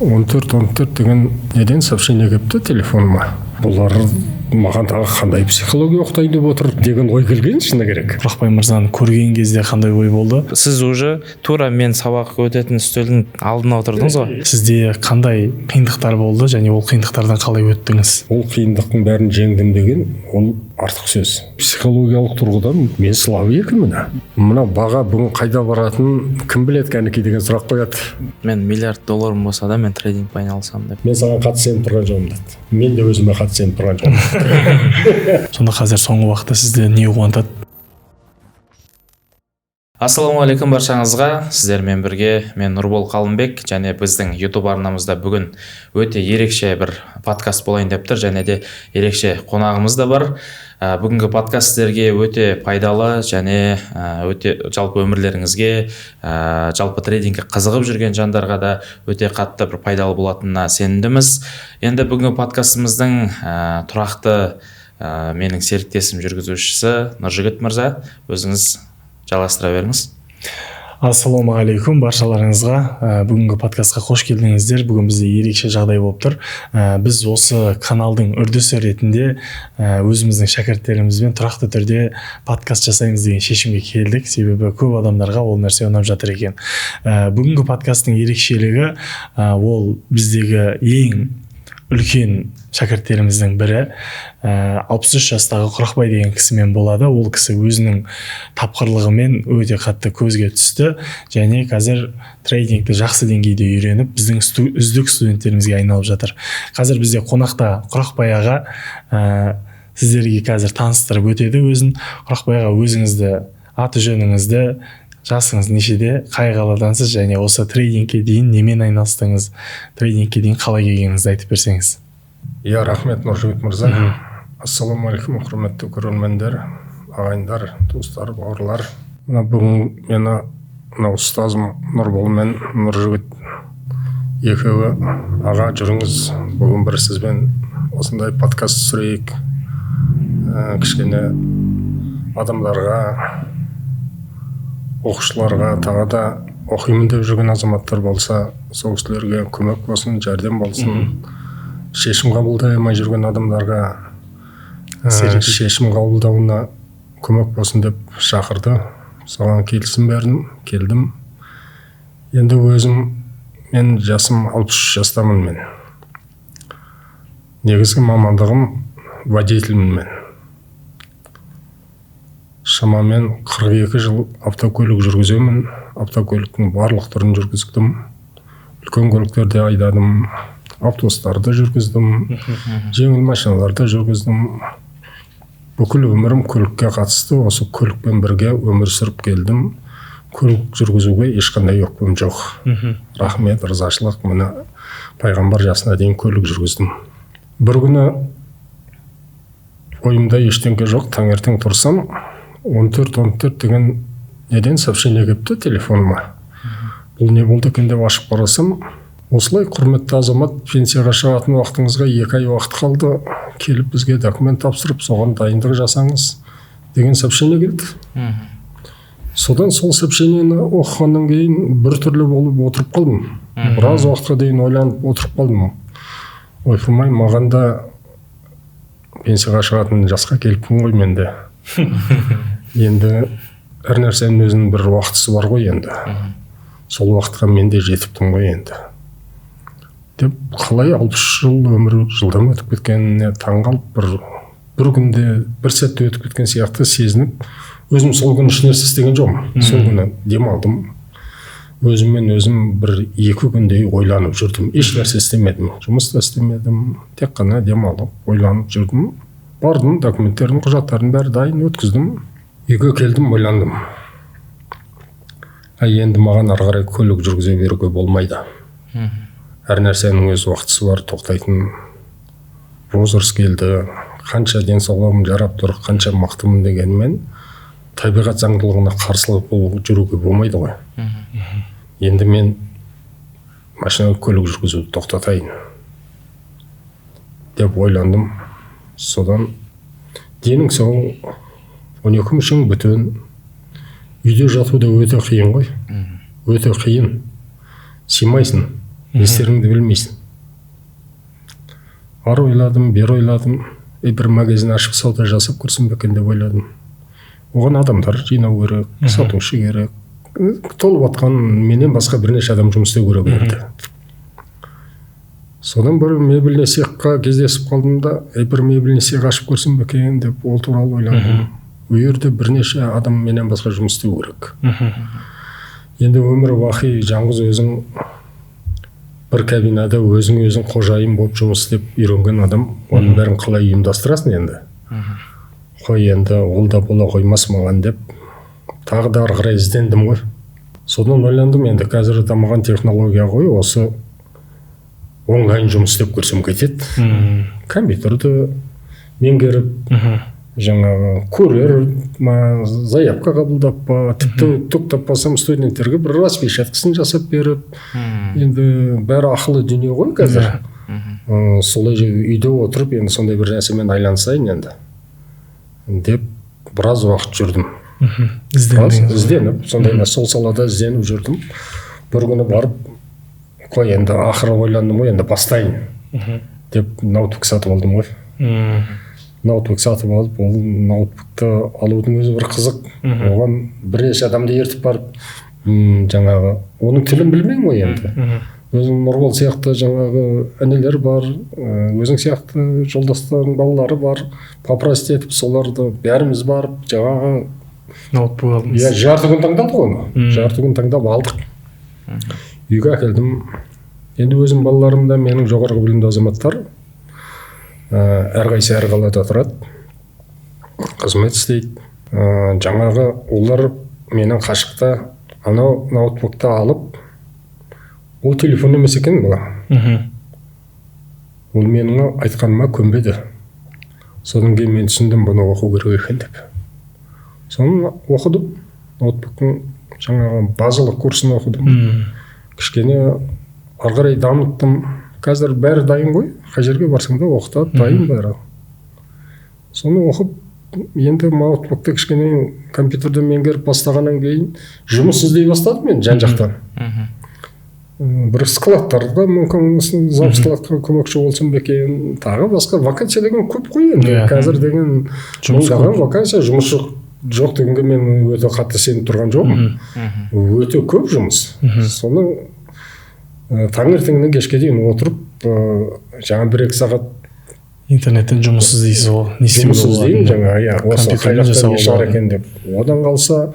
14 деген неден сообщение келіпті телефоныма. Бұлар маған тағы қандай психология оқытайын деп отыр деген ой келген шыны керек. Құрақбай мырзаны көрген кезде қандай ой болды? Сіз уже тура мен сабақ өтетін үстелдің алдына отырдыңыз ғой. Сізде қандай қиындықтар болды және ол қиындықтардан қалай өттіңіз? Ол қиындықтың бәрін жеңдім деген ол артық сөз. Психологиялық тұрғыдан мен слабый екенмін. Мына баға бүгін қайда баратынын кім біледі кәнекей деген сұрақ қояды. Мен $1 миллиард болса да мен трейдингпен айналысамын деп. Мен саған қатты сеніп тұрған жоқпын деді. Мен де өзіме қатты сеніп тұрған жоқпын. Сонда қазір соңғы уақытта сізді не қуантады? Ассалаумағалейкум баршаңызға. Сіздермен бірге мен Нұрбол Қалымбек және біздің YouTube арнамызда бүгін өте ерекше бір подкаст болайын деп тұр, және де ерекше қонағымыз да бар. Бүгінгі подкаст сіздерге өте пайдалы және өте жалпы өмірлеріңізге, жалпы трейдингке қызығып жүрген жандарға да өте қатты бір пайдалы болатынына сенімдіміз. Енді бүгінгі подкастымыздың тұрақты менің серіктесім жүргізушісі Нұржігіт мырза, өзіңіз жалғастыра беріңіз. Ассалаумағалейкум баршаларыңызға. Бүгінгі подкастқа қош келдіңіздер. Бүгін бізде ерекше жағдай болып тұр. Біз осы каналдың үрдісі ретінде өзіміздің шәкірттерімізбен тұрақты түрде подкаст жасаймыз деген шешімге келдік. Себебі көп адамдарға ол нәрсе ұнап жатыр екен. Бүгінгі подкасттың ерекшелігі ол біздегі ең үлкен шәкірттеріміздің бірі, 63 жастағы Құрақбай деген кісімен болады. Ол кісі өзінің тапқырлығымен өте қатты көзге түсті және қазір трейдингті жақсы деңгейде үйреніп, біздің үздік студенттерімізге айналып жатыр. Қазір бізде қонақта Құрақбай аға, сіздерге қазір таныстырып өтеді өзін. Құрақбай аға, өзіңізді, аты жөніңізді, жасыңыз нешеде, қай қаладансыз және осы трейдингке дейін немен айналыстыңыз, трейдингке дейін қалай келгеніңізді айтып берсеңіз. Рахмет Нұржігіт мырза. Ассалаумағалейкум құрметті көрермендер, ағайындар, туыстар, бауырлар. Бүгін мені ұстазым Нұрбол мен Нұржігіт екеуі аға жүріңіз, бүгін бір сізбен осындай подкаст түсірейік, кішкене адамдарға, оқушыларға, тағы да оқимын деп жүрген азаматтар болса, сол кісілерге көмек болсын, жәрдем болсын. Шешім қабылдай алмай жүрген адамдарға шешім қабылдауына көмек болсын деп шақырды. Соған келісім бердім, келдім. Енді мен жасым 63 жастамын мен. Негізгі мамандығым водительмін мен. Шамамен 42 жыл автокөлік жүргіземін. Автокөліктің барлық түрін жүргіздім. Үлкен көліктерде айдадым. Автобустарды жүргіздім, жеңіл машиналарды жүргіздім. Бүкіл өмірім көлікке қатысты, осы көлікпен бірге өмір сүріп келдім. Көлік жүргізуге ешқандай өкпем жоқ. Рахмет, ризашылық, міне пайғамбар жасына дейін көлік жүргіздім. Бір күні ойымда ештеңе жоқ, таңертең тұрсам, 14 деген неден сообщение келіпті телефоныма. Бұл не болды екен деп ашып қарасам, осылай құрметті азамат, пенсияға шығатын уақытыңызға 2 ай уақыт қалды, келіп бізге документ тапсырып, соған дайындық жасаңыз деген сообщение келді. Содан сол сообщениені оқығаннан кейін бір түрлі болып отырып қалдым. Біраз уақытқа дейін ойланып отырып қалдым. Ойпырмай, маған да пенсияға шығатын жасқа келіппін ғой менде. Енді әр нәрсенің өзінің бір уақытысы бар ғой енді. Сол уақытқа мен де жетіптім ғой енді. Деп қалай 60 жыл өмір жылдам өтіп кеткеніне таңғалып, бір күнде бір сәтте өтіп кеткен сияқты сезініп, өзім сол күні ешнәрсе істеген жоқпын. Сол күні демалдым. Өзіммен өзім бір 2 күндей ойланып жүрдім. Еш нәрсе істемедім, жұмыс та істемедім, тек қана демалып, ойланып жүрдім. Бардым, документтердің, құжаттардың бәрі дайын, өткіздім. Үйге келдім, ойландым. Енді маған ары қарай көлік жүргізе беруге болмайды. Әр нәрсенің өз уақытысы бар, тоқтайтын возраст келді, қанша денсаулығым жарап тұр, қанша мықтымын дегенмен табиғат заңдылығына қарсылық болып жүруге болмайды ғой. Енді мен машина көлік жүргізуді тоқтатайын деп ойландым. Содан денің сау, 12 мүшең бүтін, үйде жату да өте қиын ғой. Өте қиын. Симайсың. не істеріңді білмейсің. Ары ойладым, бері ойладым, бір магазин ашып сауда жасап көрсем бе екен деп ойладым. Оған адамдар жинау керек, сатушы керек. Толып атқан менен басқа бірнеше адам жұмыс істеу керек еді. Содан бір мебельный цехқа кездесіп қалдым да, бір мебельный цех ашып көрсем бе екен деп ол туралы ойладым. Ол жерде бірнеше адам менен басқа жұмыс істеу керек. Енді өмір бақи жалғыз өзің бір кабинада өзің қожайын болып жұмыс істеп үйренген адам, оның бәрін қалай ұйымдастырасың енді? Қой енді ол да бола қоймас маған деп тағы да ары қарай іздендім ғой. Содан ойландым, енді қазір дамыған технология ғой, осы онлайн жұмыс істеп көрсем кетеді. Компьютерді меңгеріп, жаңағы көрер ма, заявка қабылдап па, тіпті түк таппасам студенттерге бір распечаткасын жасап беріп, енді бәрі ақылы дүние ғой қазір. Солай үйде отырып, енді сондай бір нәрсемен айлансайын енді деп біраз уақыт жүрдім. Ізденіп, сондай сол салада ізденіп жүрдім. Бір күні барып, қой енді ақыры ойландым ғой, енді бастайын деп ноутбук сатып алдым ғой. Ноутбук сатып алып, ол ноутбукты алудың өзі бір қызық. Оған бірнеше адамды ертіп барып, жаңағы оның тілін білмеймін ғой енді. Өзің Нұрбол сияқты жаңағы інілер бар, өзің сияқты жолдастардың балалары бар, попросить етіп соларды бәріміз барып жаңағы ноутбук алдыңыз. Иә, жарты күн таңдадық оны. Жарты күн таңдап алдық. Үйге әкелдім. Енді өзім балаларым да менің жоғарғы білімді азаматтар. Әрқайсы әр қалада тұрады. Қызмет істейді. Жаңағы олар менің қашықта анау ноутбукты алып, ол телефон емес екен бұла. Ол менің айтқаныма көнбеді. Содан кейін мен түсіндім, бұны оқу керек екен деп. Соны оқыдым. Ноутбуктың жаңағы базалық курсын оқыдым. Кішкене ары қарай дамыттым. Қазір бәрі дайын ғой. Қай жерге барсаң да оқытады, дайын бәрі. Соны оқып, енді ноутбукты кішкене компьютерді меңгеріп бастағаннан кейін жұмыс іздей бастадым мен жан-жақтан. Бір складтарға мүмкін завскладқа көмекші болсын бе екен, тағы басқа вакансия деген көп қой енді. Қазір деген мыңдаған вакансия, жұмыс жоқ дегенге мен өте қатты сеніп тұрған жоқпын. Өте көп жұмыс. Соны таңертеңнен кешке дейін отырып, жаңа 1-2 сағат интернеттен жұмыс іздейсіз ол. Жұмыс іздеймін жаңа, осы қайрақтан не шығар екен деп. Одан қалса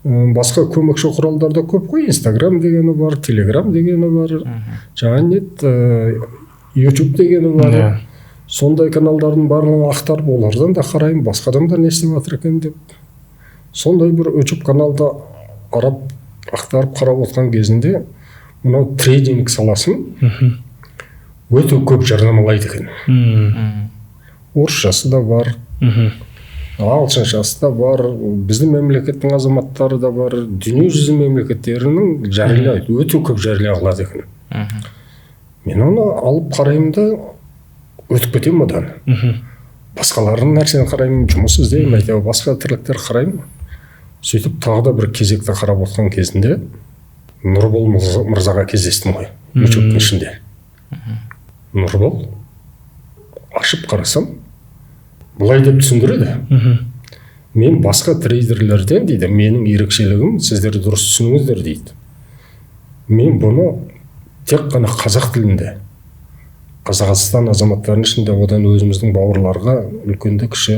басқа көмекші құралдарда көп қой. Инстаграм дегені бар, Телеграм дегені бар, жаңа нет, YouTube дегені бар. Сондай каналдардың барлығын ақтарып, олардан да қараймын, басқа адамдар не істеп жатыр екен деп. Сондай бір YouTube каналда арап, ақтарып қарап отқан кезінде, мынау трейдинг саласын өте көп жарнамалайды екен. Орысшасы да бар, ағылшыншасы да бар, біздің мемлекеттің азаматтары да бар, дүниежүзі мемлекеттерінің жариялайды, өте көп жария қылады екен. Мен оны алып қараймын да өтіп кетемін одан. Басқалардың нәрсені қараймын, жұмыс іздеймін, әйтеуір басқа тірліктер қараймын. Сөйтіп тағы да бір кезекті қарап отқан кезінде Нұрбол мырзаға кездестім ғой, YouTube'тың ішінде. Нұрбол ашып қарасам, бұлай деп түсіндіреді. Мен басқа трейдерлерден дейді, менің ерекшелігім сіздер дұрыс түсініңіздер дейді. Мен бұны тек қана қазақ тілінде, Қазақстан азаматтарының ішінде, одан өзіміздің бауырларға, үлкенді кіші,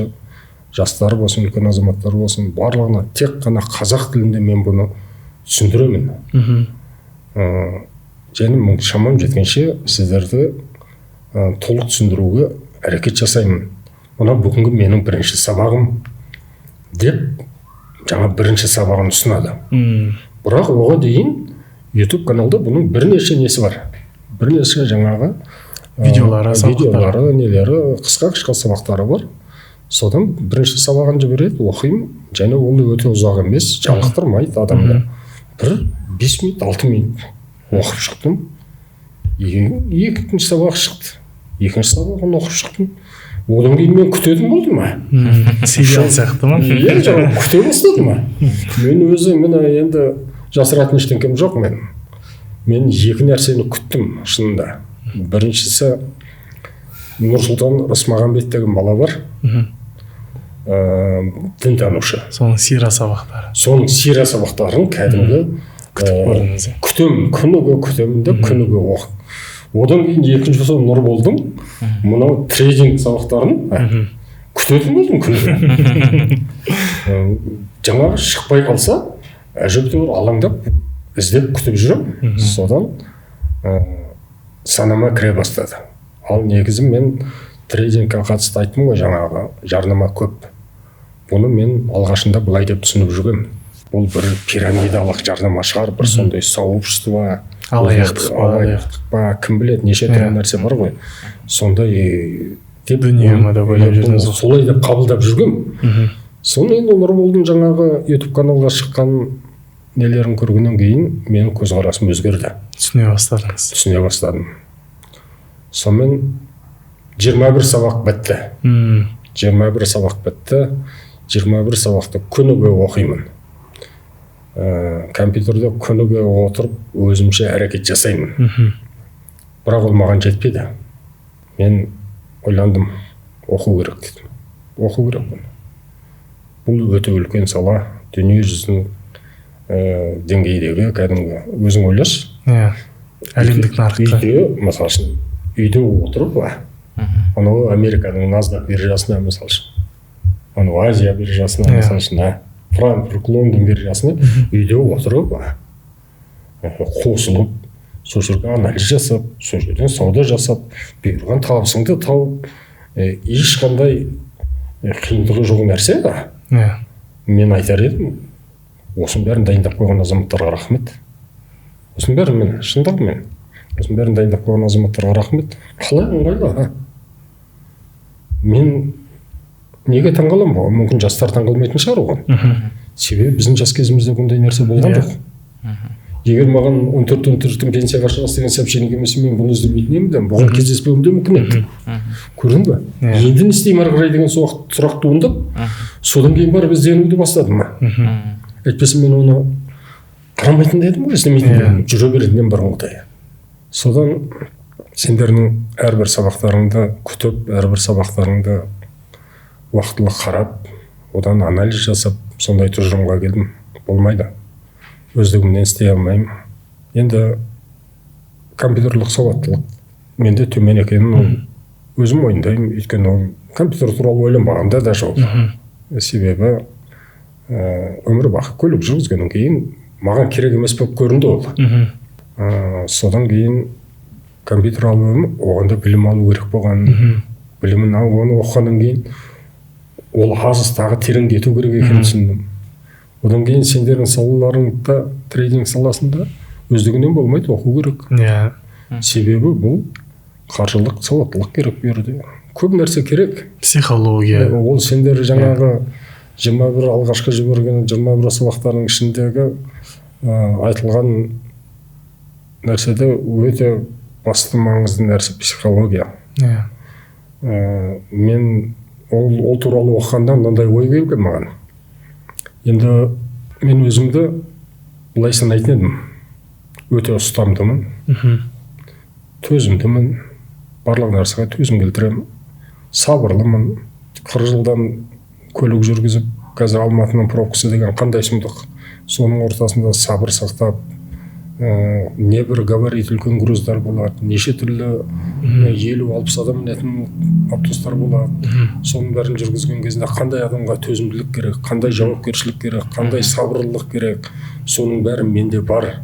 жастар болсын, үлкен азаматтар болсын, барлығына тек қана қазақ тілінде мен бұны түсіндіремін. Және шамам жеткенше сіздерді толық түсіндіруге әрекет жасаймын. Мына бүгінгі менің бірінші сабағым деп жаңа бірінші сабағын ұсынады. Бірақ оған дейін YouTube каналда бұның бірнеше несі бар. Бірнеше жаңағы видеолары, нелері, қысқа сабақтары бар. Содан бірінші сабағын жібереді, оқимын, және ол өте ұзақ емес, жалықтырмайды адамды. 5 минут, 6 минут оқып шықтым. Екінші сабақ шықты. Екінші сабағын оқып шықтым. Одан кейін мен күтедім болды ма? Сериал сияқты ма? Иә, жаңа күте бастады ма? Мен өзі, енді жасыратын ештеңкем жоқ мен. мен екі нәрсені күттім шынында. Біріншісі, Нұрсұлтан Рысмағамбет деген бала бар, дінтанушы. Соның сира сабақтары. Соның сира сабақтарын кәдімгі күтемін, күніге күтемін де күніге оқып. Одан кейін екіншісі Нұрболдың мынау трейдинг сабақтарын күтетін болдым күніге. Жаңағы шықпай қалса, әжептәуір алаңдап іздеп күтіп жүрем. Содан санама кіре бастады. Ал негізі мен трейдингке қатысты айттым ғой, жаңағы жарнама көп. Бұны мен алғашында былай деп түсініп жүргем. Бұл бір пирамидалық жарнама шығар, бір сондай сообщество, алаяқтық па, кім біледі, неше түрлі нәрсе бар ғой. Сондай деп солай деп қабылдап жүргем. Соны енді Нұрболдың жаңағы YouTube каналға шыққан нелерін көргеннен кейін менің көзқарасым өзгерді. Түсіне бастадыңыз. Түсіне бастадым. Сонымен 21 сабақ бітті. 21 сабақ бітті. 21 сабақты күніге оқимын. Компьютерде күніге отырып өзімше әрекет жасаймын. Бірақ ол маған жетпеді. Мен ойландым, оқу керек дедім. Оқу керекпін. Бұл өте үлкен сала, дүние жүзінің деңгейдегі кәдімгі өзің ойлашы. Әлемдік нарыққа. Мысалы үшін үйде отырып, анау Американың NASDAQ биржасына, мысалы үшін, анау Азия биржасына, мысалы үшін, Франкфурт, Лондон биржасына үйде отырып, қосылып, сол жерге анализ жасап, сол жерден сауда жасап, бұйырған табысыңды тауып, ешқандай қиындығы жоқ нәрсе. Мен айтар едім, осының бәрін дайындап қойған азаматтарға рахмет. Осының бәрін мен, шындап мен, осының бәрін дайындап қойған азаматтарға рахмет. Қалай ыңғайлы, мен неге таңғаламын ба? Мүмкін жастар таңғалмайтын шығар оған. Себебі біздің жас кезімізде бұндай нәрсе болған жоқ. Егер маған 14-14-тің пенсияға шығасыз деген сообщение келмесе, мен бұны іздемейтін едім, бұған кездеспеуім де мүмкін еді. Көрдің бе? Енді не істеймін ары қарай деген сұрақ туындап, содан кейін барып ізденуді бастадым. Әйтпесе мен оны қарамайтын дедім ғой, іздемейтін едім, жүре беретінен бұрынғыдай. Содан сендердің әрбір сабақтарыңды күтіп, әрбір сабақтарыңды уақытылы қарап, одан анализ жасап, сондай тұжырымға келдім. Болмайды. Өздігімнен істей алмаймын. Енді компьютерлік сауаттылық менде төмен екенін өзім мойындаймын. Өйткені ол компьютер туралы ойланбағанда да жоқ. Себебі өмір бақи көлік жүргізгеннен кейін маған керек емес болып көрінді ол. Содан кейін компьютер алып, оғанда білім алу керек болған. Білімін оны оқығаннан кейін ол тағы терең кету керек екенін түсіндім. Одан кейін сендердің салаларыңда, трейдинг саласында өздігінен болмайды, оқу керек. Себебі бұл қаржылық сауаттылық керек берді. Көп нәрсе керек. Психология. Ол сендер жаңағы 21 алғашқы жіберген 21 сабақтардың ішіндегі айтылған нәрседе өте басты маңызды нәрсе психология. Мен ол туралы оқығанда мынандай ой келген маған. Енді мен өзімді былай санайтын едім. Өте ұстамдымын, төзімдімін, барлық нәрсеге төзім келтіремін, сабырлымын. 40 жылдан көлік жүргізіп, қазір Алматының пробкасы деген қандай сұмдық. Соның ортасында сабыр сақтап, небір габарит үлкен груздар болады, неше түрлі 50-60 адам мінетін автобустар болады. Соның бәрін жүргізген кезінде қандай адамға төзімділік керек, қандай жауапкершілік керек, қандай сабырлылық керек, соның бәрі менде бар.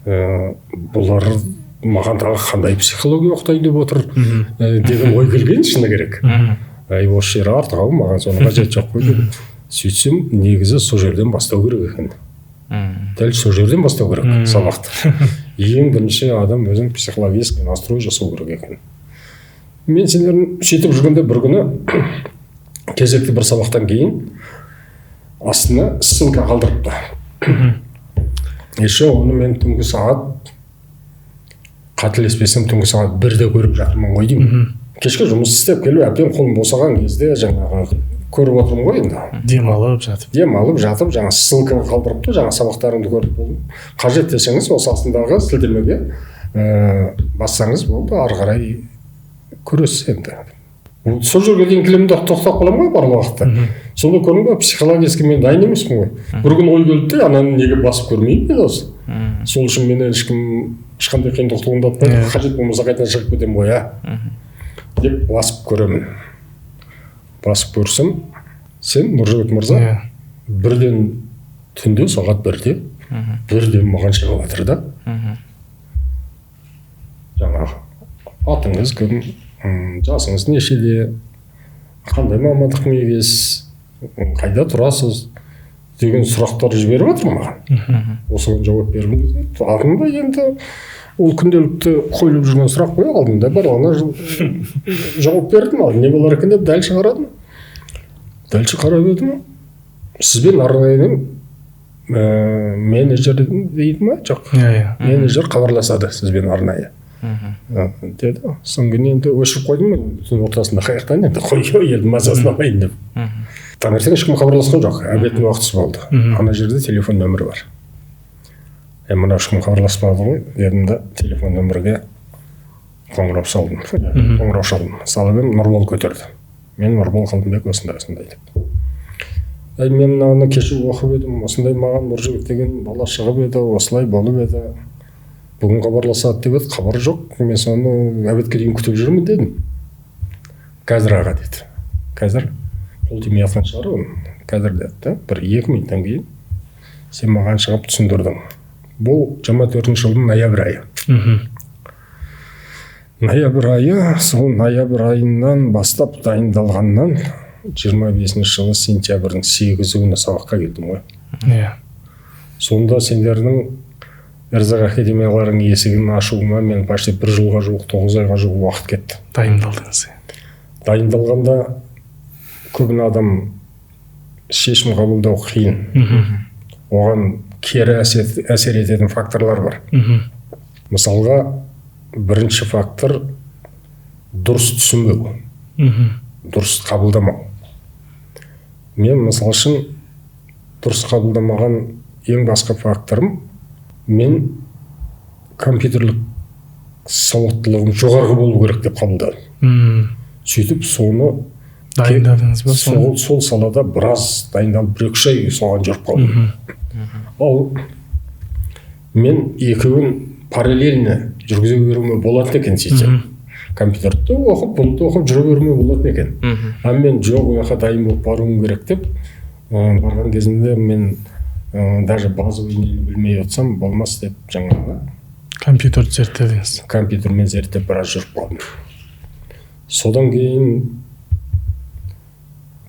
Бұлар маған тағы қандай психология оқытайын деп отыр деген ой келген шыны керек. Осы жері артық ау, маған соны қажет жоқ қой деп. Сөйтсем, негізі сол жерден бастау керек екен. Дәл сол жерден бастау керек сабақты. Ең бірінші адам өзің психологический настрой жасау керек екен. Мен сендердің сөйтіп жүргенде бір күні кезекті бір сабақтан кейін астына ссылка қалдырыпты. Еще оны мен түнгі сағат, қателеспесем түнгі сағат 1-де көріп жатырмын ғой деймін. Кешке жұмыс істеп келіп, әбден қолым босаған кезде жаңағы көріп отырмын ғой енді. демалып жатып жаңа ссылка қалдырыпты, жаңа сабақтарымды көріп болдым. Қажет десеңіз осы астындағы сілтемеге бассаңыз болды, ары қарай көресіз енді. Сол жерге дейін кілемді тоқтап қаламын ғой барлық уақытта. Сонда көрдің ба, психологически мен дайын емеспін ғой. Бір күн ой келді де, ананы неге басып көрмеймін мен осы. Сол үшін менен ешқандай қиындық туындатпайды. Қажет болмаса қайтадан шығып кетемін ғой, деп басып көремін. Басып көрсем, сен Нұржігіт мырза, бірден түнде сағат 1-де, бірден маған шығып жатыр да. Жаңағы атыңыз кім, жасыңыз нешеде, қандай мамандық егесіз, қайда тұрасыз деген сұрақтар жіберіп жатыр маған. Осыған жауап бергім. Алдында енді ол күнделікті қойылып жүрген сұрақ қой, алдында барлығына жауап бердім. Ал не болар екен деп дәл шығарадым. Дәл шығарып едім. Сізбен арнайы менеджер дейді ма? Жоқ. Менеджер хабарласады сізбен арнайы. Деді. Соң күні енді өшіріп қойдым. Түн ортасында қаяқтан енді қой елдің мазасын алайын деп. Таңертең ешкім хабарласқан жоқ. Обедтің уақытысы болды. Ана жерде телефон нөмірі бар. Мына ешкім хабарласпады ғой, дедім да телефон нөмірге қоңырау салдым. Қоңырау шалдым. Салып едім, Нұрбол көтерді. Мен Нұрбол Қалдымбек осындай деп. Мен мынаны кеше оқып едім, осындай маған Нұржігіт деген бала шығып еді, осылай болып еді. Бүгін хабарласады деп еді, хабар жоқ. Мен соны обедке дейін күтіп жүрмін дедім. Қазір аға деді. Қазір қол тимей жатқан шығар оны. Қазір деді, 1-2 минуттан кейін сен маған шығып түсіндірдің. Бұл 24 жылдың ноябрь айы. Ноябрь айы, сол ноябрь айынан бастап дайындалғаннан 25 жылы сентябрьдің 8 күні сабаққа келдім ғой. Сонда сендердің Эрзақ академияларының есігін ашуыма мен почти 1 жылға жуық, 9 айға жуық уақыт кетті. Дайындалдыңыз. Дайындалғанда көбін адам шешім қабылдау қиын. Оған кері әсер ететін факторлар бар. Мысалға, бірінші фактор дұрыс түсінбеу, дұрыс қабылдамау. Мен мысал үшін дұрыс қабылдамаған ең басқа факторым, мен компьютерлік сауаттылығым жоғарғы болу керек деп қабылдадым. Сөйтіп соны дайындадыңыз ба? Сол салада біраз дайындалып 1-2 ай соған жүріп қалдым. Ал мен екеуін параллельно жүргізе беруіме болады екен сөйтсем. Компьютерді оқып, бұны оқып жүре беруіме болады екен. А мен жоқ, ол жаққа дайын болып баруым керек деп барған кезінде мен даже базовый нені білмей отсам болмас деп жаңағы компьютерді зерттедіңіз. Компьютермен зерттеп біраз жүріп қалдым. Содан кейін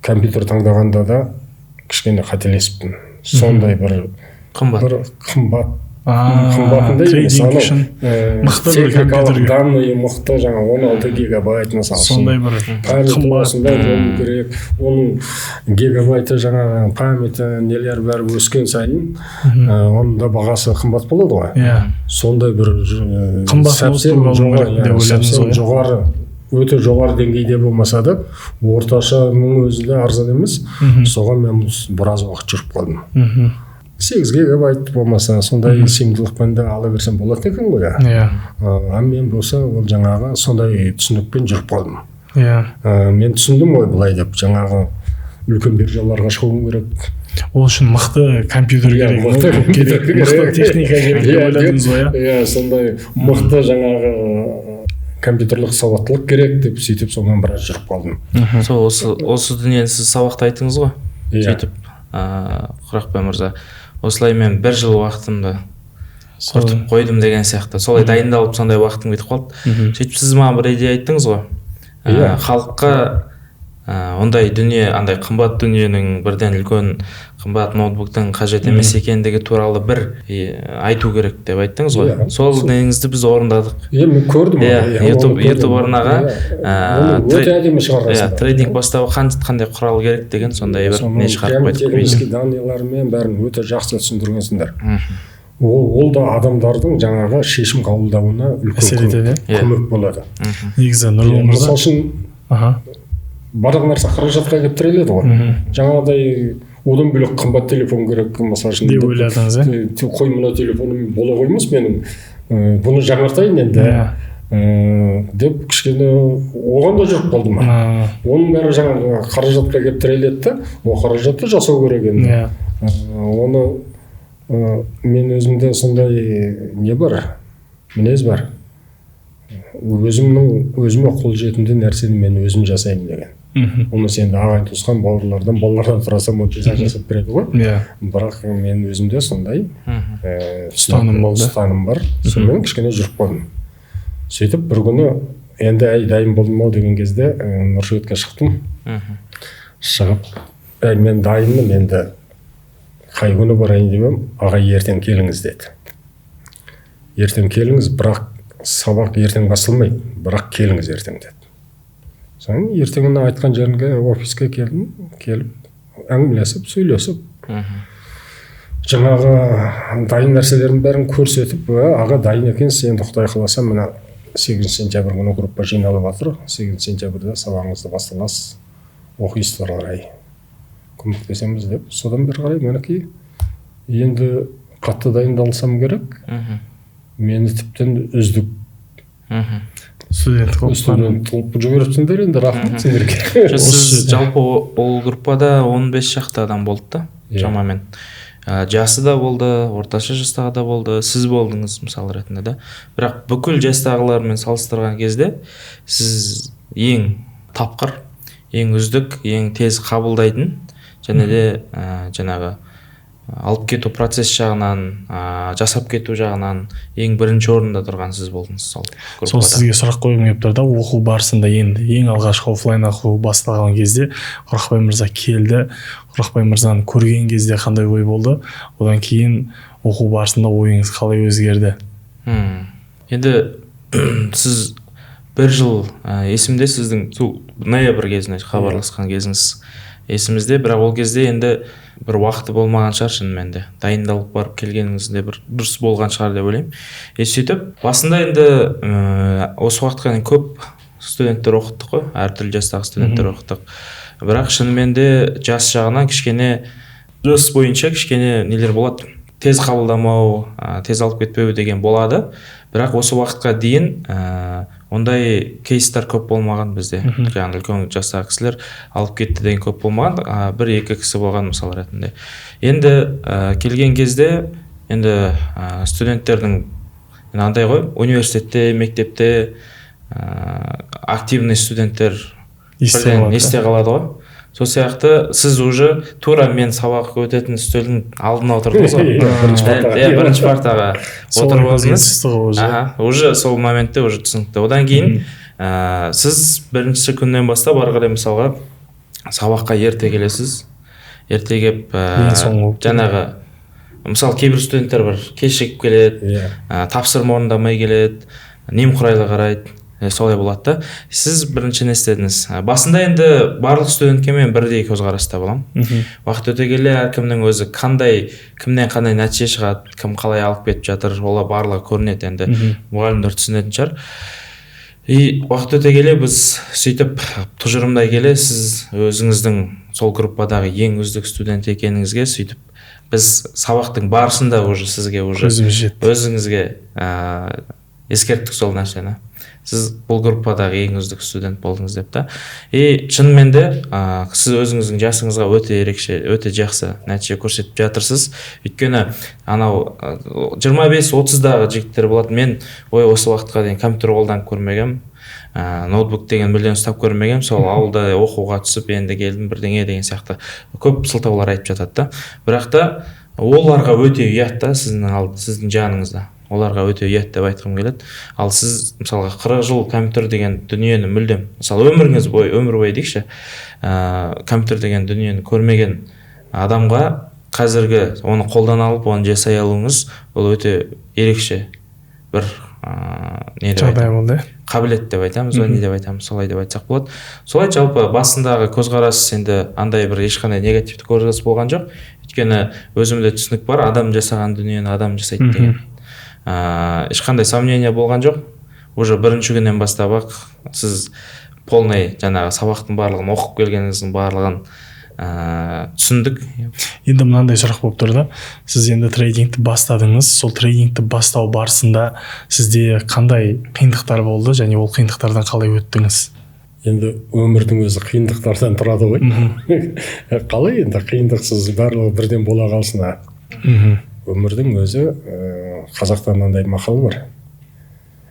компьютер таңдағанда да кішкене қателеспін. Сондай бір қымбат қымбатындай мысалы мықты бір компьютер данные мықты жаңа 16 гигабайт мысалы сондай бір қымбатындай болу керек. Оның гигабайты жаңа памяті нелер бәрі өскен сайын оның да бағасы қымбат болады ғой. Сондай бір жоғары өте жоғары деңгейде болмаса да орташаның өзі де арзан емес. Соған мен біраз уақыт жүріп қалдым. 8 гигабайт болмаса сондай сыйымдылықпен де ала берсем болады екен ғой. А мен болса ол жаңағы сондай түсінікпен жүріп қалдым. Мен түсіндім ғой былай деп, жаңағы үлкен биржаларға шығуым керек. Ол үшін мықты компьютер керек, мықты техника керек деп ойладыңыз ғой. Сондай мықты жаңағы компьютерлік сауаттылық керек деп сөйтіп сонан біраз жүріп қалдым. Осы дүниені сіз сабақта айттыңыз ғой. Сөйтіп Құрақбай мырза, осылай мен 1 жыл уақытымды құртып қойдым деген сияқты. Солай дайындалып сондай уақытым кетіп қалды. Сөйтіп сіз маған бір идея айттыңыз ғой. Халыққа ондай дүние, андай қымбат дүниенің бірден үлкен қымбат ноутбуктың қажет емес екендігі туралы бір айту керек деп айттыңыз ғой. Сол неңізді біз орындадық. Мен көрдім. YouTube орнаға өте әдемі шығарасыздар. Трейдинг бастауы қандай құрал керек деген сондай бір не шығарып қойдық. Технический данныйлармен бәрін өте жақсы түсіндіргенсіңдер. Ол да адамдардың жаңағы шешім қабылдауына үлкен көмек болады. Негізі Нұрбол мырза. Мысал үшін барлық нәрсе қаражатқа келіп тіреледі ғой. Жаңағыдай одан бөлек қымбат телефон керек, мысалы үшін деп ойладыңыз, қой мына телефоным бола қоймас менің, бұны жаңартайын енді деп кішкене оған да жүріп қалдым. Оның бәрі жаңағы қаражатқа келіп тіреледі да, ол қаражатты жасау керек енді. Оны мен өзімде сондай не бар, мінез бар. Өзіме қол жетімді нәрсені мен өзім жасаймын деген. Оны сен ағайын туысқан балалардан сұрасам ол жасап береді ғой. Бірақ мен өзімде сондай ұстаным бар. Сонымен кішкене жүріп қалдым. Сөйтіп бір күні енді дайын болдым ау деген кезде Нұршөбетке шықтым. Шығып, мен дайынмын енді қай күні барайын деп, ағай ертең келіңіз деді. Ертең келіңіз, бірақ сабақ ертең басталмайды, бірақ келіңіз ертең деді. Соң ертеңіне айтқан жерге офиске келдім, келіп әңгімелесіп, сөйлесіп. Жаңағы дайын нәрселердің бәрін көрсетіп, аға дайын екенсіз, енді Құдай қаласа мына 8 сентябрь күні группа жиналып жатыр. 8 сентябрьде сабағыңызды басталасыз, оқисыз ары қарай. Көмектесеміз деп, содан бері қарай мінекей енді қатты дайындалсам керек. Мені тіптен үздік студент қылып жіберіпсіңдер, енді рахмет сендерге. Сіз жалпы ол группада 15 шақты адам болды да, шамамен. Жасы да болды, орташа жастағы да болды, сіз болдыңыз мысалы ретінде да. Бірақ бүкіл жастағылармен салыстырған кезде сіз ең тапқыр, ең үздік, ең тез қабылдайтын, және де жаңағы алып кету процесс жағынан, жасап кету жағынан ең бірінші орында тұрған сіз болдыңыз сол группада. Сол сізге сұрақ қойғым келіп тұр да, оқу барысында енді ең алғашқы офлайн оқу басталған кезде Құрақбай мырза келді. Құрақбай мырзаны көрген кезде қандай ой болды? Одан кейін оқу барысында ойыңыз қалай өзгерді? Енді сіз бір жыл есімде, сіздің ноябрь кезінде хабарласқан кезіңіз есімізде, бірақ ол кезде енді бір уақыты болмаған шығар шынымен де. Дайындалып барып келгеніңізде бір дұрыс болған шығар деп ойлаймын. Сөйтіп, басында енді осы уақытқа дейін көп студенттер оқыттық қой, әртүрлі жастағы студенттер оқыттық. Бірақ шынымен де жас жағынан кішкене, жас бойынша кішкене нелер болады. Тез қабылдамау, тез алып кетпеу деген болады. Бірақ осы уақытқа дейін ондай кейстер көп болмаған бізде. Жаңағы үлкен жастағы кісілер алып кетті деген көп болмаған, бір-екі кісі болған мысал ретінде. Енді келген кезде енді студенттердің андай ғой, университетте, мектепте активный студенттер есте қалады ғой. Сол сияқты сіз уже тура мен сабақ өтетін үстелдің алдына отырдыңыз ғой. Бірінші партаға отырып алдыңыз. Уже сол моментте уже түсінікті. Одан кейін сіз бірінші күннен бастап ары қарай мысалға сабаққа ерте келесіз. Ерте келіп жаңағы мысалы кейбір студенттер бар, кешігіп келеді, тапсырма орындамай келеді, немқұрайлы қарайды. Солай болады да. Сіз бірінші не істедіңіз? Басында енді барлық студентке мен бірдей көзқараста боламын. Уақыт өте келе әркімнің өзі кімнен қандай нәтиже шығады, кім қалай алып кетіп жатыр, олар барлығы көрінеді енді. Мұғалімдер түсінетін шығар. Уақыт өте келе біз сөйтіп тұжырымдай келе сіз өзіңіздің сол группадағы ең үздік студент екеніңізге сөйтіп біз сабақтың барысында уже сізге өзіңізге ескерттік сол нәрсені. Сіз бұл группадағы ең үздік студент болдыңыз деп та. Шынымен де сіз өзіңіздің жасыңызға өте ерекше, өте жақсы нәтиже көрсетіп жатырсыз. Өйткені анау 25-30-дағы жігіттер болады. Мен осы уақытқа дейін компьютер қолданып көрмегем, ноутбук деген мүлдем ұстап көрмегем. Сол ауылда оқуға түсіп енді келдім бірдеңе деген сияқты көп сылтаулар айтып жатады да. Бірақ та оларға өте ұят та сіздің жаныңызда. Оларға өте ұят деп айтқым келеді. Ал сіз мысалға 40 жыл компьютер деген дүниені мүлдем, мысалы өмір бойы дейікші, компьютер деген дүниені көрмеген адамға қазіргі оны қолдан алып, оны жасай алуыңыз, ол өте ерекше бір жағдай болды. Қабілет деп айтамыз, не деп айтамыз, солай деп айтсақ болады. Солай жалпы басындағы көзқарас енді андай бір ешқандай негативті көзқарас болған жоқ. Өйткені өзімде түсінік бар, адам жасаған дүниені адам жасайды деген. Ешқандай сомнение болған жоқ. Уже бірінші күннен бастап-ақ сіз полный жаңағы сабақтың барлығын оқып келгеніңіздің барлығын түсіндік. Енді мынандай сұрақ болып тұр да, сіз енді трейдингті бастадыңыз, сол трейдингті бастау барысында сізде қандай қиындықтар болды және ол қиындықтардан қалай өттіңіз? Енді өмірдің өзі қиындықтардан тұрады ғой. Қалай енді қиындықсыз барлығы бірден бола қалсын. Өмірдің өзі, қазақта мынандай мақал бар.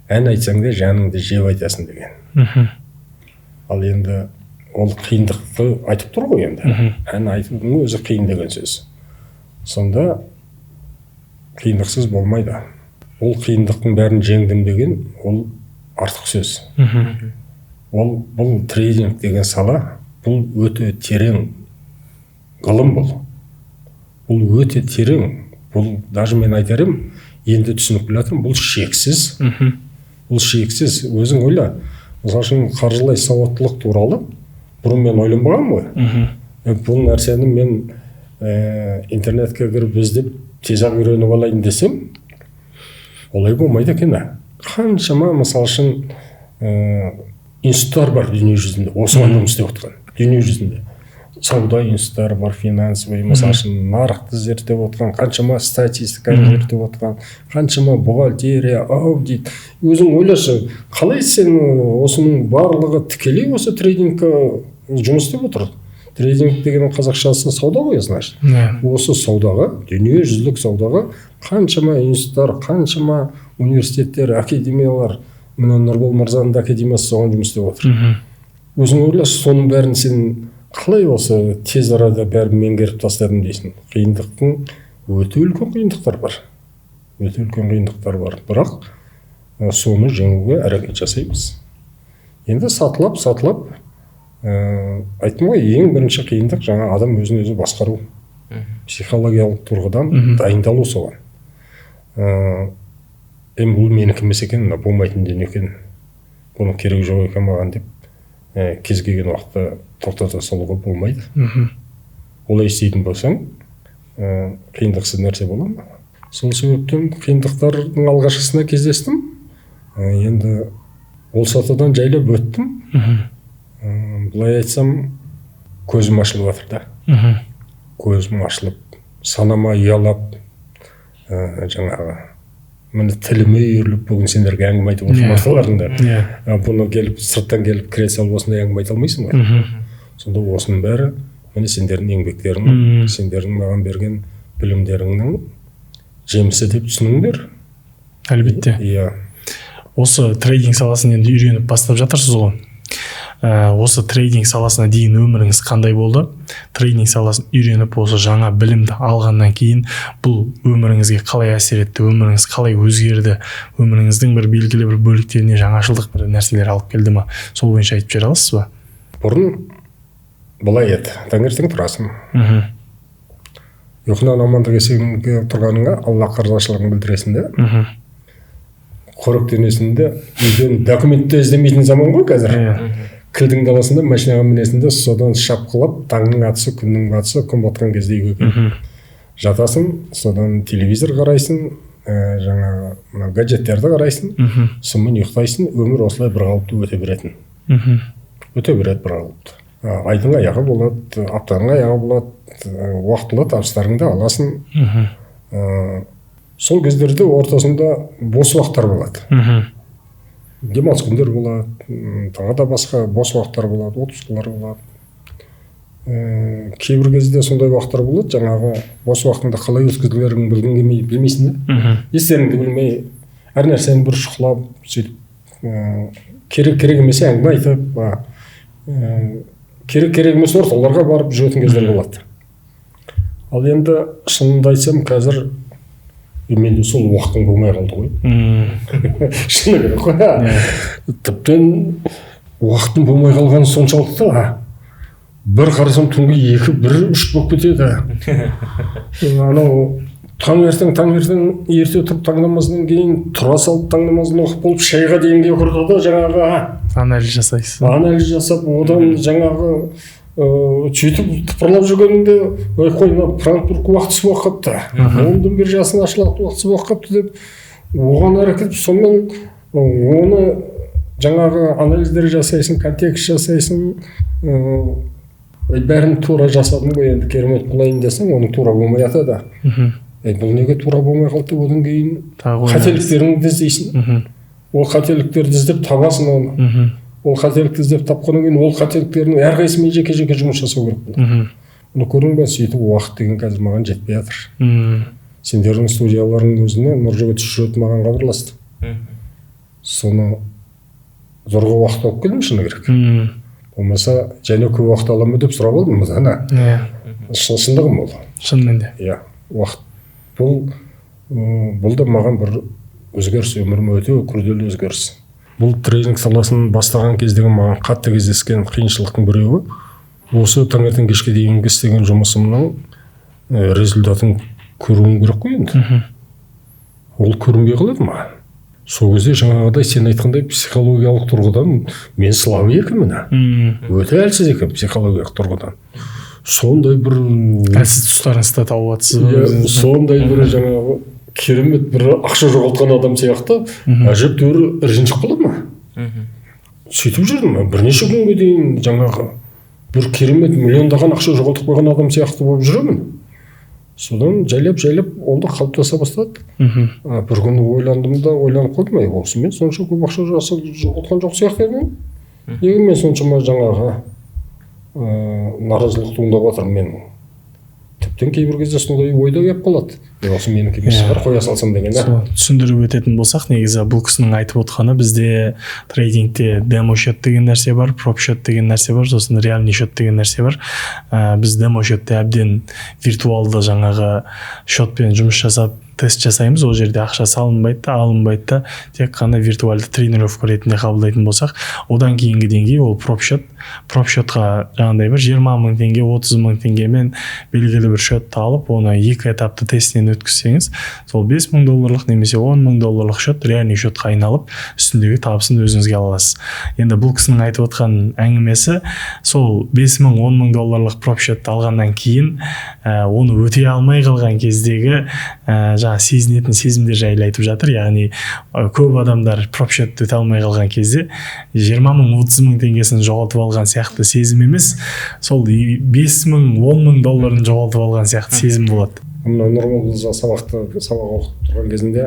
Ән айтсаң да жаныңды жеп айтасың деген. Ал енді ол қиындықты айтып тұр ғой енді. Ән айтудың өзі қиын деген сөз. Сонда қиындықсыз болмайды. Ол қиындықтың бәрін жеңдім деген ол артық сөз. Бұл трейдинг деген сала, бұл өте терең ғылым бұл. Бұл өте терең. Бұл даже мен айтарым, енді түсініп білатырмын, бұл шексіз. Бұл шексіз. Өзің ойла. Мысалы үшін қаржылай сауаттылық туралы бұрын мен ойланбағанмын ғой. Бұл нәрсені мен интернетке кіріп іздеп тез-ақ үйреніп алайын десем, олай болмайды екен. Қаншама мысалы үшін институттар бар дүние жүзінде, осыған жұмыс істеп отқан. Дүние жүзінде сауда институттары бар, финансовый, мысалы үшін нарықты зерттеп отқан, қаншама статистиканы зерттеп отқан, қаншама бухгалтерия, аудит. Өзің ойлашы, қалай сен осының барлығы тікелей осы трейдингке жұмыс істеп отыр? Трейдинг деген қазақшасы сауда ғой, значит. Осы саудаға, дүние жүзілік саудаға қаншама институттар, қаншама университеттер, академиялар, мына Нұрбол мырзаның да академиясы соған жұмыс істеп отыр. Өзің ойлашы, соның бәрін сен қалай осы тез арада бәрін меңгеріп тастадым дейсің? Қиындықтың өте үлкен қиындықтар бар. Өте үлкен қиындықтар бар. Бірақ соны жеңуге әрекет жасаймыз. Енді сатылап, айттым ғой, ең бірінші қиындық жаңа адам өзін өзі басқару. Психологиялық тұрғыдан дайындалу соған. Бұл менікі емес екен, болмайтын дүние екен. Бұның керегі жоқ екен маған деп кез келген уақытта тоқтата салуға болмайды. Олай істейтін болсаң, қиындықсыз нәрсе бола ма? Сол себептен қиындықтардың алғашқысына кездестім. Енді ол сатыдан жайлап өттім. Бұлай айтсам, көзім ашылып жатыр да. Көзім ашылып, санама ұялап, жаңағы міне тіліме үйіріліп, бүгін сендерге әңгіме айтып отырмын орталарында. Бұны келіп, сырттан келіп кіре салып осындай әңгіме айта алмайсың ғой. Сонда осының бәрі міне сендердің еңбектерің, сендердің маған берген білімдеріңнің жемісі деп түсініңдер. Әлбетте. Осы трейдинг саласын енді үйреніп бастап жатырсыз ғой. Осы трейдинг саласына дейін өміріңіз қандай болды? Трейдинг саласын үйреніп осы жаңа білімді алғаннан кейін бұл өміріңізге қалай әсер етті? Өміріңіз қалай өзгерді? Өміріңіздің бір белгілі бір бөліктеріне жаңашылдық бір нәрселер алып келді ма? Сол бойынша айтып бере аласыз ба? Бұрын былай еді. Таңертең тұрасың. Ұйқыңнан амандық есігіңге тұрғаныңа Аллахқа ризашылығын білдіресің де. Қоректенесінде үйден документті іздемейтін заман ғой қазір. Кілтіңді аласың да, машинаға мінесің, содан шапқылап, таңның атысы, күннің батысы, күн батқан кезде үйге келіп жатасың, содан телевизор қарайсың, жаңағы гаджеттерді қарайсың, сонымен ұйықтайсың, өмір осылай бір қалыпты өте беретін. Өте береді бір қалыпты. Айдың аяғы болады, аптаның аяғы болады, уақытылы табыстарыңды аласың. Сол кездерде ортасында бос уақыттар болады. Демалыс күндер болады, тағы да басқа бос уақыттар болады, отпускалар болады. Кейбір кезде сондай уақыттар болады, жаңағы бос уақытыңда қалай өткізулерін білмейсің де. Естеріңді білмей, әр нәрсені бір шұқылап, сөйтіп керек емес әңгіме айтып, керек емес орталарға барып жүретін кездер болады. Ал енді шынымды айтсам, қазір менде сол уақытың болмай қалды ғой. Шыны керек қой. Тіптен уақытың болмай қалғаны соншалықты. Бір қарасам түнгі 2-1-3 болып кетеді. Анау таңертең ерте тұрып таң намазынан кейін тұра салып таң намазын оқып болып шайға дейінге құрды да жаңағы анализ жасайсыз. Анализ жасап, одан жаңағы сөйтіп тыпырлап жүргенінде, ой қой, Франкфурт уақытысы болып қапты, Лондон биржасының ашылатын уақытысы болып қапты деп, оған әрекет, сонымен оны жаңағы анализдер жасайсың, контекст жасайсың, бәрін тура жасадың ғой, енді керемет қылайын десең, оның тура болмай жатады. Бұл неге тура болмай қалды, одан кейін қателіктеріңді іздейсің. Ол қателіктерді іздеп табасың оны. Ол қателікті іздеп тапқаннан кейін ол қателіктердің әрқайсымен жеке-жеке жұмыс жасау керек болады. Оны көрдің бе, сөйтіп уақыт деген қазір маған жетпей жатыр. Сендердің студияларыңның өзіне Нұржігіт Шүрет маған хабарласты. Соны зорға уақыт алып келдім, шыны керек. Болмаса және көп уақыт аламын деп сұрап алдым мына. Шындығым ол. Шынымен де. Иә, уақыт. Бұл да маған бір өзгеріс, өмірім өте күрделі өзгеріс. Бұл тренинг саласын бастаған кездегі маған қатты кездескен қиыншылықтың біреуі осы таңертең кешке дейінгі істеген жұмысымның результатын көруім керек қой енді. Ол көрінбей қалады маған. Сол кезде жаңағыдай сен айтқандай психологиялық тұрғыдан мен слабый екенмін. Өте әлсіз екен психологиялық тұрғыдан. Сондай бір әлсіз тұстарыңызды тауып жатсыз. Сондай бір жаңағы керемет бір ақша жоғалтқан адам сияқты әжептәуір ренжіп қалады ма? Сөйтіп жүрдім. Бірнеше күнге дейін жаңағы бір керемет миллиондаған ақша жоғалтып қойған адам сияқты болып жүремін. Содан жайлап олды қалыптаса бастады. Бір күні ойландым да ойланып қалдым, осы мен сонша көп ақша жоғалтқан жоқ сияқты едім. Неге мен соншама жаңағы наразылық туындап жатыр? Мен тіптен кейбір кезде сондай ойда келіп қалады. Осы менікі емес шығар, қоя салсам деген. Түсіндіріп өтетін болсақ, негізі бұл кісінің айтып отқаны, бізде трейдингте демо счет деген нәрсе бар, проп счет деген нәрсе бар, сосын реальный счет деген нәрсе бар. Біз демо счетте әбден виртуалды жаңағы счетпен жұмыс жасап тест жасаймыз. Ол жерде ақша салынбайды да, алынбайды да, тек қана виртуалды тренировка ретінде қабылдайтын болсақ, одан кейінгі деңгей ол проп счет. Проп счетқа жаңағыдай бір 20 мың теңге, 30 мың теңгемен белгілі бір счетты алып, оны 2 этапты тестінен өткізсеңіз, сол $5,000 немесе $10,000 счет реальный счетқа айналып, үстіндегі табысын өзіңізге аласыз. Енді бұл кісінің айтып отқан әңгімесі, сол $5,000-10,000 проп счетті алғаннан кейін, оны өтей алмай қалған кездегі жаңа сезінетін сезімдер жайлы айтып жатыр. Яғни көп адамдар проп счетті өте алмай қалған кезде 20 мың, 30 мың теңгесін жоғалтып алған сияқты сезім емес, сол 5 мың, 10 мың долларын жоғалтып алған сияқты сезім болады. Нұрмол сабақ оқып тұрған кезінде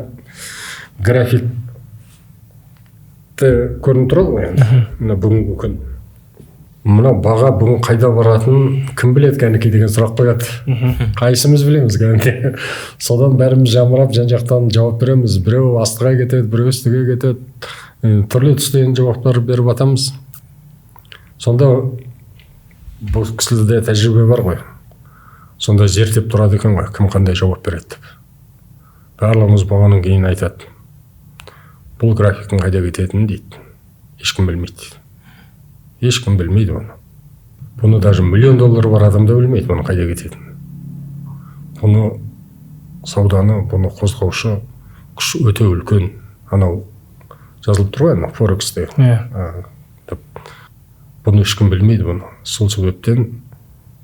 графикті көрініп тұрады ғой енді. Мына бүгінгі күн. Мына баға бүгін қайда баратын кім біледі кәнекей деген сұрақ қояды. Қайсымыз білеміз кәнекей. Содан бәріміз жамырап жан-жақтан жауап береміз. Біреу астыға кетеді, біреу үстіге кетеді. Түрлі түстен жауаптар беріп атамыз. Сонда бұл кісілерде тәжірибе бар ғой. Сонда зерттеп тұрады екен ғой, кім қандай жауап береді деп. Барлығымыз болғаннан кейін айтады. Бұл графиктің қайда кететінін дейді. Ешкім білмейді. Ешкім білмейді оны. Бұны даже $1 миллион бар адам да білмейді бұны қайда кететінін. Бұны сауданы, бұны қозғаушы күш өте үлкен. Анау жазылып тұр ғой, Форексте. Бұны ешкім білмейді бұны. Сол себептен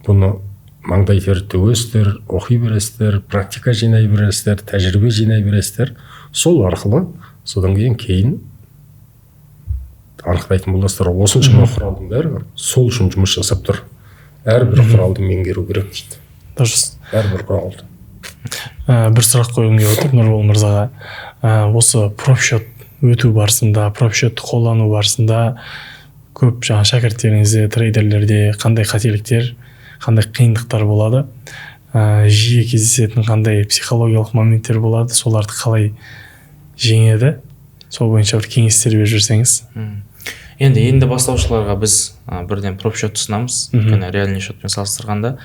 бұны маңдай тер төгесіздер, оқи бересіздер, практика жинай бересіздер, тәжірибе жинай бересіздер. Сол арқылы содан кейін анықтайтын боласыздар. Осыншама құралдың бәрі сол үшін жұмыс жасап тұр. Әрбір құралды меңгеру керек дейді. Дұрыс. Әрбір құралды. Бір сұрақ қойғым келіп отыр Нұрбол мырзаға. Осы проп счет өту барысында, проп счетті қолдану барысында көп жаңа шәкірттеріңізде, трейдерлерде қандай қателіктер, қандай қиындықтар болады? Жиі кездесетін қандай психологиялық моменттер болады? Соларды қалай жеңеді? Сол бойынша бір кеңестер беріп жүрсеңіз. Енді бастаушыларға біз бірден проп счет ұсынамыз. Өйткені реальный счетпен салыстырғанда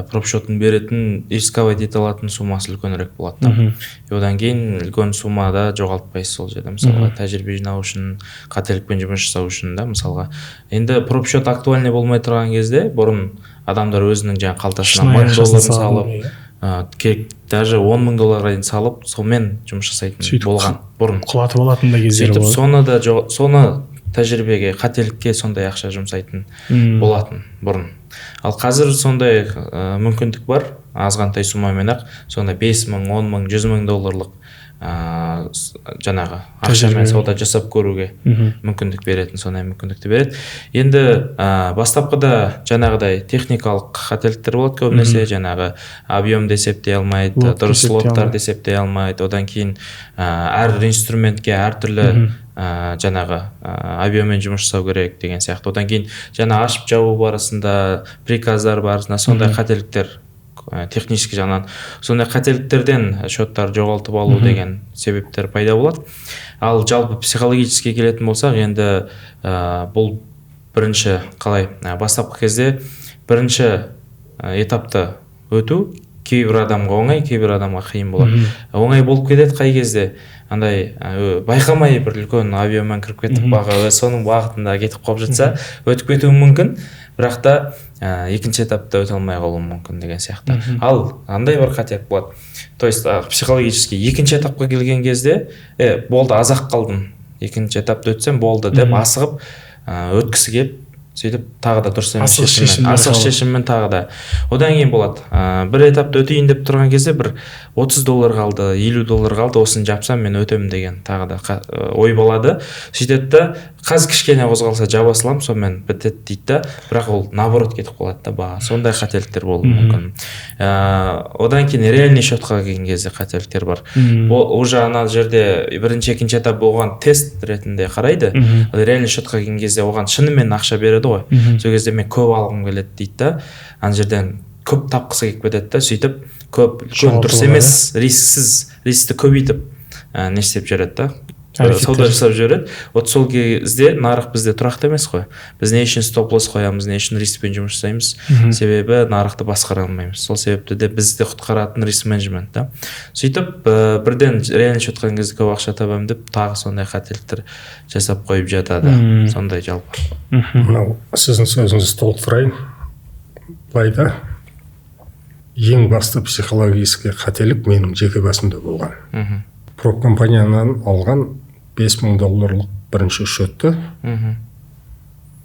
проп счеттің беретін рисковать ете алатын суммасы үлкенірек болады. Одан кейін үлкен суммада жоғалтпайсыз сол жерде. Мысалға тәжірибе жинау үшін, қателікпен жұмыс жасау үшін да мысалға. Енді проп счет актуальный болмай тұрған кезде бұрын адамдар өзінің жаңа қалтасына $1000 салып, даже $10,000 дейін салып, сонымен жұмыс жасайтын болған бұрын. Құлатып алатын да кездері болады. Соны тәжірибеге, қателікке сондай ақша жұмсайтын болатын бұрын. Ал қазір сондай мүмкіндік бар, азғантай суммамен ақ, сонда $5,000, $10,000, $100,000 жаңағы ақшамен сауда жасап көруге мүмкіндік беретін сондай мүмкіндікті береді. Енді бастапқыда жаңағыдай техникалық қателіктер болады көбінесе, жаңағы объемды есептей алмайды, дұрыс лоттарды есептей алмайды, одан кейін әр инструментке әртүрлі жаңағы объеммен жұмыс жасау керек деген сияқты. Одан кейін жаңа ашып жабу барысында, приказдар барысында сондай қателіктер технически жағынан сондай қателіктерден счеттар жоғалтып алу деген себептер пайда болады. Ал жалпы психологически келетін болсақ, енді бұл бірінші қалай бастапқы кезде бірінші этапты өту кейбір адамға оңай, кейбір адамға қиын болады. Оңай болып кетеді қай кезде андай байқамай бір үлкен авиамен кіріп кетіп соның бағытында кетіп қалып жатса, өтіп кетуі мүмкін, бірақ та екінші этапта өте алмай қалуы мүмкін деген сияқты. Ал андай бір қателік болады. То есть психологически екінші этапқа келген кезде болды, азақ қалдым, екінші этапты өтсем болды деп асығып өткісі келіп, сөйтіп тағы да дұрыс емес асық шешіммен тағы да. Одан кейін болады. Бір этапты өтейін деп тұрған кезде бір $30 қалды, $50 қалды, осыны жапсам мен өтемін деген тағы да ой болады. Сөйтеді да қазір кішкене қозғалса жаба салам, сонымен бітеді дейді да, бірақ ол наоборот кетіп қалады да баға. Сондай қателіктер болуы мүмкін. Одан кейін реальный счетқа келген кезде қателіктер бар. Ол уже ана жерде бірінші, екінші этап болған тест ретінде қарайды. Реальный счетқа келген кезде оған шынымен ақша береді ғой. Сол кезде мен көп алғым келеді дейді да, ана жерден көп тапқысы келіп кетеді да, сөйтіп көп дұрыс емес, рискті көбейтіп не істеп жүреді да, сауда жасап жүреді. Вот сол кезде нарық бізде тұрақты емес қой. Біз не үшін стоп-лосс қоямыз, не үшін рискпен жұмыс жасаймыз? Себебі нарықты басқара алмаймыз. Сол себепті де бізді құтқаратын риск менеджмент да. Сөйтіп бірден реальный счетқа кезде көп ақша табамын деп тағы сондай қателіктер жасап қойып жатады. Сондай жалпы. Мынау сіздің сөзіңізді толықтырайын. Былайда ең басты психологический қателік менің жеке басымда болған. Проб компаниядан алған $5000 бірінші счетті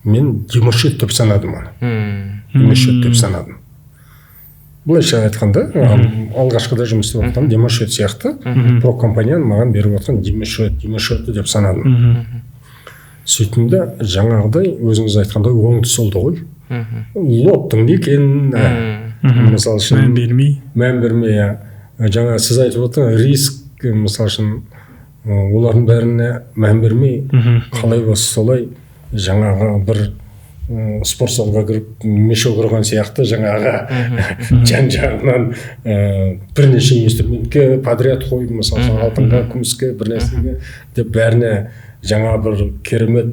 мен демосчет деп санадым оны. Демосчет деп санадым. Былайша айтқанда, алғашқыда жұмыс істеп жатқан демосчет сияқты, проб компанияның маған беріп жатқан демосчеті деп санадым. Сөйтімде жаңағыдай өзіңіз айтқандай оңды солды ғой. Лоттың не екенін, мысалы үшін мән бермей, жаңа сіз айтып отырған риск, мысалы үшін олардың бәріне мән бермей, қалай болса солай жаңағы бір спорт залға кіріп мешок ұрған сияқты жаңағы жан-жағынан бірнеше инструментке подряд қойып, мысалы үшін алтынға, күміске, бір нәрсеге деп бәріне жаңа бір керемет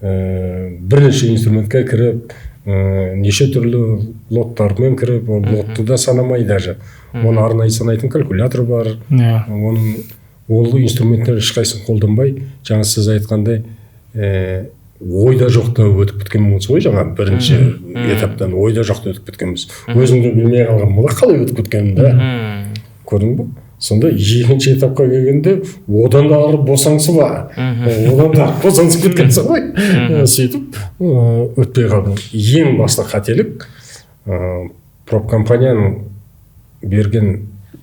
бірнеше инструментке кіріп, неше түрлі лоттармен кіріп, лотты да санамай даже. Оны арнайы санайтын калькулятор бар. Ол инструменттер ешқайсысын қолданбай, жаңа сіз айтқандай ойда жоқта өтіп кеткенбіз ғой, жаңа бірінші этаптан ойда жоқта өтіп кеткенбіз. Өзімді білмей қалған, мұны қалай өтіп кеткенін да. Көрдің бе? Сонда екінші этапқа келгенде одан да ары босаңсып кеткенсің ғой. Сөйтіп өтпей қалдым. Ең басты қателік проб компанияның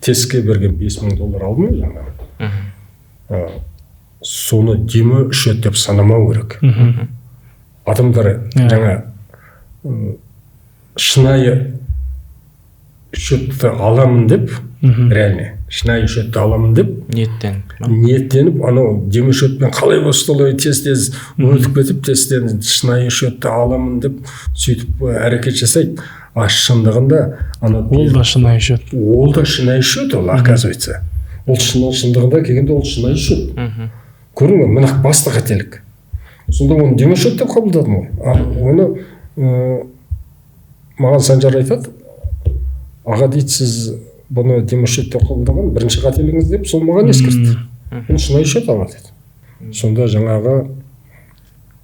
тестке берген $5000 алдым жаңағы. Соны демосчет деп санамау керек. Адамдар жаңа шынайы счетті аламын деп, реально шынайы счетті аламын деп ниеттеніп, анау демосчетпен қалай болса солай тез-тез өтіп кетіп, тесттен шынайы счетті аламын деп сөйтіп әрекет жасайды. А шындығында ол да шынайы счет. Ол да шынайы счет, ол оказывается. Ол шындығында келгенде ол шынайы счет. Көрдің бе, мына басты қателік. Сонда оны демосчет деп қабылдадым ғой. Оны маған Санжар айтады, аға дейді, сіз бұны демосчет деп қабылдаған бірінші қателігіңіз деп, сол маған ескертті. Ол шынайы счет аға дейді. Сонда жаңағы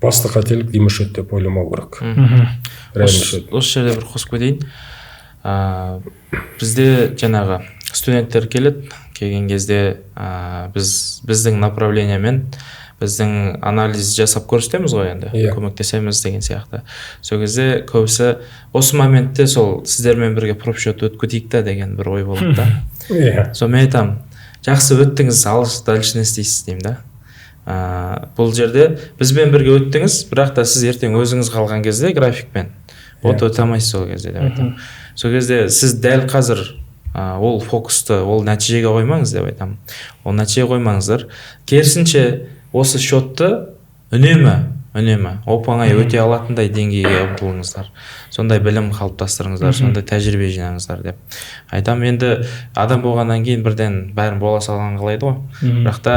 басты қателік демосчет деп ойламау керек. Осы жерде бір қосып кетейін. Бізде жаңағы студенттер келген кезде біздің направлениемен біздің анализ жасап көрсетеміз ғой енді, көмектесеміз деген сияқты. Сол кезде көбісі осы моментте сол сіздермен бірге профшот өтіп кетейік та деген бір ой болды да. Сол мен айтамын, жақсы өттіңіз, алыс дальше не істейсіз деймін да. Бұл жерде бізбен бірге өттіңіз, бірақ та сіз ертең өзіңіз қалған кезде графикпен өте алмайсыз сол кезде деп айтамын. Сол кезде сіз дәл қазір ол фокусты, ол нәтижеге қоймаңыз деп айтамын. Ол нәтижеге қоймаңыздар. Керісінше осы счетты үнемі оп-оңай өте алатындай деңгейге ұмтылыңыздар. Сондай білім қалыптастырыңыздар, сондай тәжірибе жинаңыздар деп айтамын. Енді адам болғаннан кейін бірден бәрін бола салған қалайды ғой. Бірақ та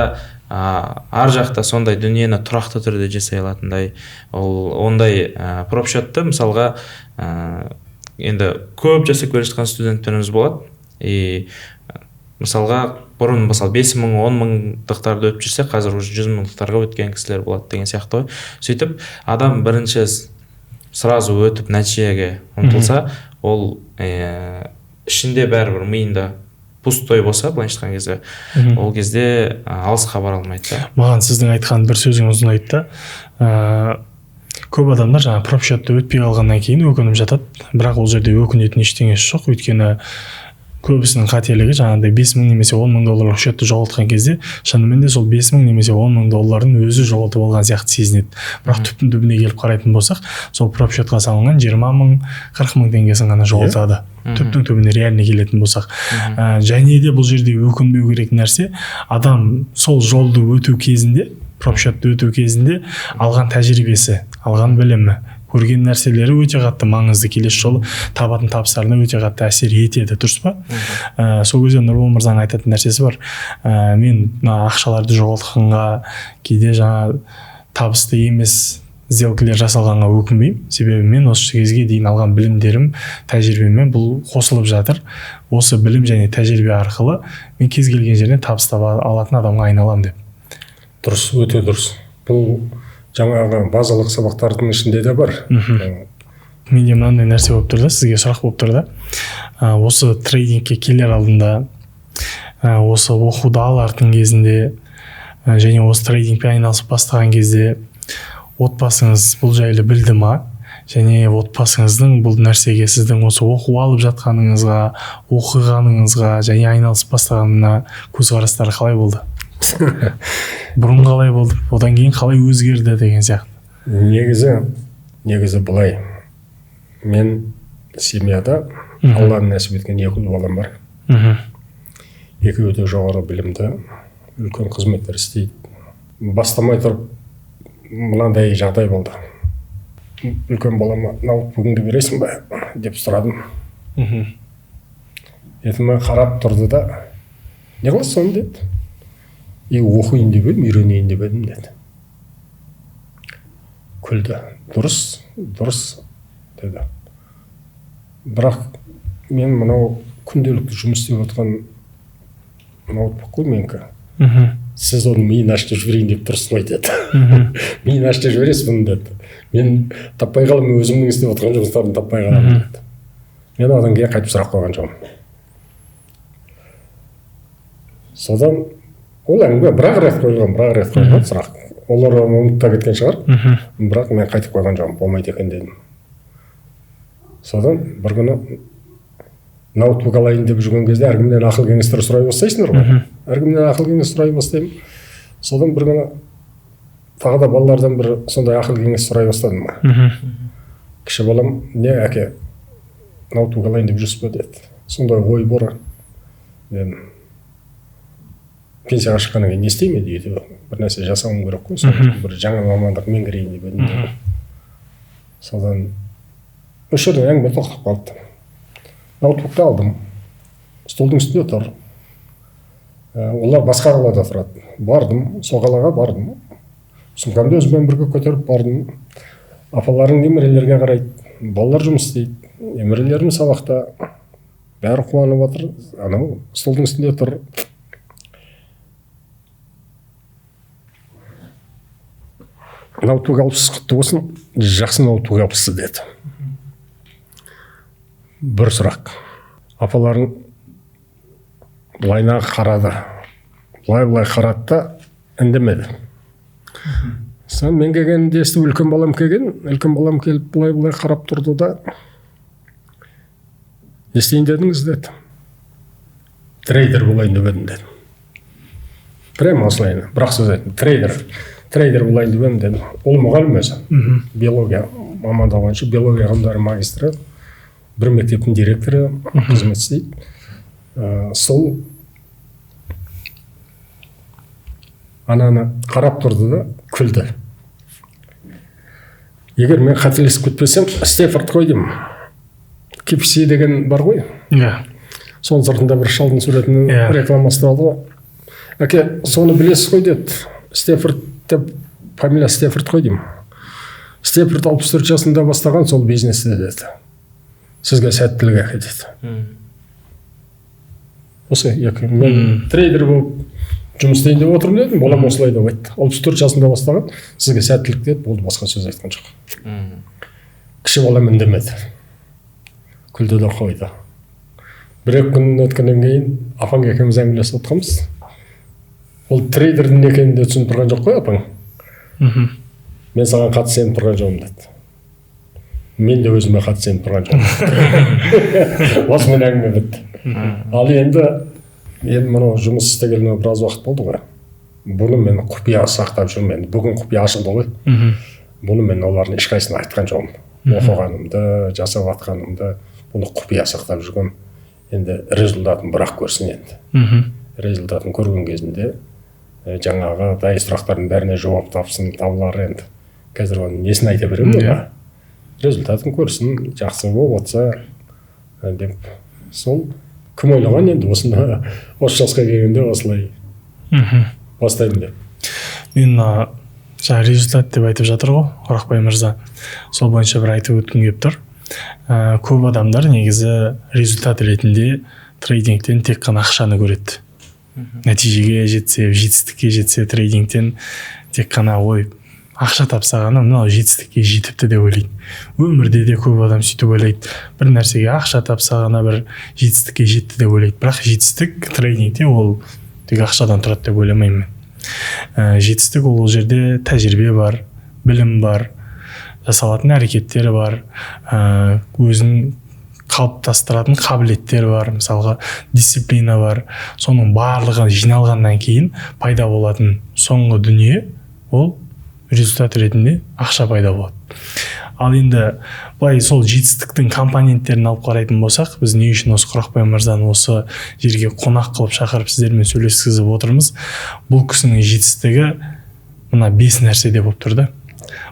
ар жақта сондай дүниені тұрақты түрде жасай алатындай, ондай пропшотты мысалға енді көп жасап келе жатқан студенттеріміз болады. И мысалға бұрын 5.000, 10.000-дықтарды өтіп жүрсе, қазір уже 100.000-дықтарға өткен кісілер болады деген сияқты ғой. Сөйтіп адам бірінші сразу өтіп нәтижеге ұмтылса, ол ішінде бәрібір миында пустой болса, былайша айтқан кезде, ол кезде алысқа бара алмайды. Маған сіздің айтқан бір сөзіңіз ұнайды да. Көп адамдар жаңа пропшотты өтпей қалғаннан кейін өкініп жатады, бірақ ол жерде өкінетін ештеңесі жоқ, өйткені көбісінің қателігі жаңағыдай 5.000 немесе 10.000 долларлық счетты жоғалтқан кезде шынымен де сол 5.000 немесе 10.000 долларын өзі жоғалтып алған сияқты сезінеді. Бірақ түптің түбіне келіп қарайтын болсақ, сол пропшотқа салынған 20.000, 40.000 теңгесін ғана жоғалтады. Түптің түбіне реально келетін болсақ. Және де бұл жерде өкінбеу керек нәрсе, адам сол жолды өту кезінде, пропшотты өту кезінде алған тәжірибесі, алған білімі, көрген нәрселері өте қатты маңызды, келесі жолы табатын табыстарына өте қатты әсер етеді, дұрыс па? Сол кезде Нұрбол мырзаның айтатын нәрсесі бар. Мен ақшаларды жоғалтқанға, кейде жаңа табысты емес сделкалар жасалғанға өкінбеймін. Себебі мен осы кезге дейін алған білімдерім, тәжірибемен бұл қосылып жатыр. Осы білім және тәжірибе арқылы мен кез келген жерден табыс таба алатын адамға айналамын деп. Дұрыс, өте дұрыс. Бұл жаңағы базалық сабақтардың ішінде де бар. Менде мынандай нәрсе болып тұр да, сізге сұрақ болып тұр да. Осы трейдингке келер алдында, осы оқуды алардың кезінде, және осы трейдингпен айналысып бастаған кезде отбасыңыз бұл жайлы білді ма? Және отбасыңыздың бұл нәрсеге сіздің осы оқу алып жатқаныңызға, оқығаныңызға және айналысып бастағанына көзқарастары қалай болды? Бұрын қалай болды, одан кейін қалай өзгерді деген сияқты? Негізі былай. Мен семьяда Алланың нәсіп еткен 2 балам бар. Екеуі де жоғары білімді, үлкен қызметтер істейді. Бастамай тұрып мынандай жағдай болды. Үлкен балама ноутбугыңды бересің бе деп сұрадым. Етіме қарап тұрды да, не қыласың соны деді. Оқиын деп едім, үйренейін деп едім деді. Күлді. Дұрыс деді. Бірақ мен мынау күнделікті жұмыс істеп отқан ноутбук қой менікі. Сіз оның миын ашып жіберейін деп тұрсыз ғой деді. Миын ашып жібересіз бұны деді. Мен таппай қаламын, өзімнің істеп отқан жұмыстарын таппай қаламын деді. Мен одан кейін қайтып сұрақ қойған жоқпын. Содан ол әңгіме бір-ақ рет қойылған сұрақ. Олар ұмытта кеткен шығар, бірақ мен қайтып қойған жоқпын, болмайды екен дедім. Содан бір күні ноутбук алайын деп жүрген кезде әркімнен ақыл кеңестер сұрай бастайсыңдар ғой. Әркімнен ақыл кеңес сұрай бастаймын. Содан бір күні тағы да балалардан бір сондай ақыл кеңес сұрай бастадым. Кіші балам, не әке, ноутбук алайын деп жүрсіз бе деді. Сондай ой бора дедім. Пенсияға шыққаннан кейін не істеймін дейді, бір нәрсе жасауым керек қой, бір жаңа мамандық меңгерейін деп едім. Содан осы жерде әңгіме тоқтап қалды. Ноутбукты алдым, столдың үстінде тұр. Олар басқа қалада тұрады. Бардым, сол қалаға бардым. Сумкамды өзіммен бірге көтеріп бардым. Апаларың немерелерге қарайды, балалар жұмыс істейді, немерелерім сабақта, бәрі қуанып отыр. Анау столдың үстінде тұр. Ноутбук алыпсыз, құтты болсын, жақсы ноутбук алыпсыз деді. Бір сұрақ. Апаларың былайына қарады. Былай қарады да үндемеді. Сон мен келгенде естіп үлкен балам келіп былай қарап тұрды да, не істейін дедіңіз деді. Трейдер болайын деп едім деді. прямо осылай бірақ сөз айттым, трейдер болайын деп едім дедім. Ол мұғалім өзі, биология мамандығы бойынша, биология ғылымдары магистрі, бір мектептің директоры қызмет істейді. Сол ананы қарап тұрды да күлді. Егер мен қателесіп кетпесем, Стефорд қой деймін. KFC деген бар ғой. Сол сыртында бір шалдың суретін рекламасы тұрады ғой. Әке, соны білесіз ғой деді. Стефорд деп, фамилия Стефорд қой деймін. Стефорд 64 жасында бастаған сол бизнесті деді. Сізге сәттілік әке деді. Осы мен трейдер болып жұмыс істейін деп отырмын дедім, болам осылай деп айтты. 34 жасында бастаған, сізге сәттілік деді, болды, басқа сөз айтқан жоқ. Кіші балам үндемеді. Күлді де қойды. Бір-екі күн өткеннен кейін апаң екеуміз әңгімелесіп отырғанбыз. Ол трейдердің не екенін де түсініп тұрған жоқ қой апаң. Мен саған қатты сеніп тұрған жоқпын деді. Мен де өзіме қатты сеніп тұрған жоқпын. Осымен әңгіме бітті. Ал енді мынау жұмыс істегеніме біраз уақыт болды ғой. Бұны мен құпия сақтап жүрмін. Бүгін құпия ашылды ғой. Бұны мен олардың ешқайсысына айтқан жоқпын. Оқығанымды, жасап жатқанымды, бұны құпия сақтап жүргем. Енді результатын бірақ көрсін енді. Результатын көрген кезінде жаңағы дайын сұрақтардың бәріне жауап табылар енді. Қазір оның несін айта беремін ғой. Результатын көрсін, жақсы болып отса деп. Сол кім ойлаған енді осында осы жасқа келгенде осылай бастаймын деп. Мен жаңа результат деп айтып жатыр ғой Орақбай мырза. Сол бойынша бір айтып өткім келіп тұр. Көп адамдар негізі результат ретінде трейдингтен тек қана ақшаны көреді. Нәтижеге жетсе, жетістікке жетсе трейдингтен тек қана ой, ақша тапса ғана мынау жетістікке жетіпті деп ойлайды. Өмірде де көп адам сөйтіп ойлайды. Бір нәрсеге ақша тапса ғана бір жетістікке жетті деп ойлайды. Бірақ жетістік трейдингте ол тек ақшадан тұрады деп ойламаймын. Жетістік ол жерде тәжірибе бар, білім бар, жасалатын әрекеттері бар, өзін қалыптастыратын қабілеттер бар, мысалға дисциплина бар. Соның барлығы жиналғаннан кейін пайда болатын соңғы дүние ол результат ретінде ақша пайда болады. Ал енді былай сол жетістіктің компоненттерін алып қарайтын болсақ, біз не үшін осы Орақбай мырзаны осы жерге қонақ қылып шақырып сіздермен сөйлескізіп отырмыз? Бұл кісінің жетістігі мына 5 нәрседе болып тұрды.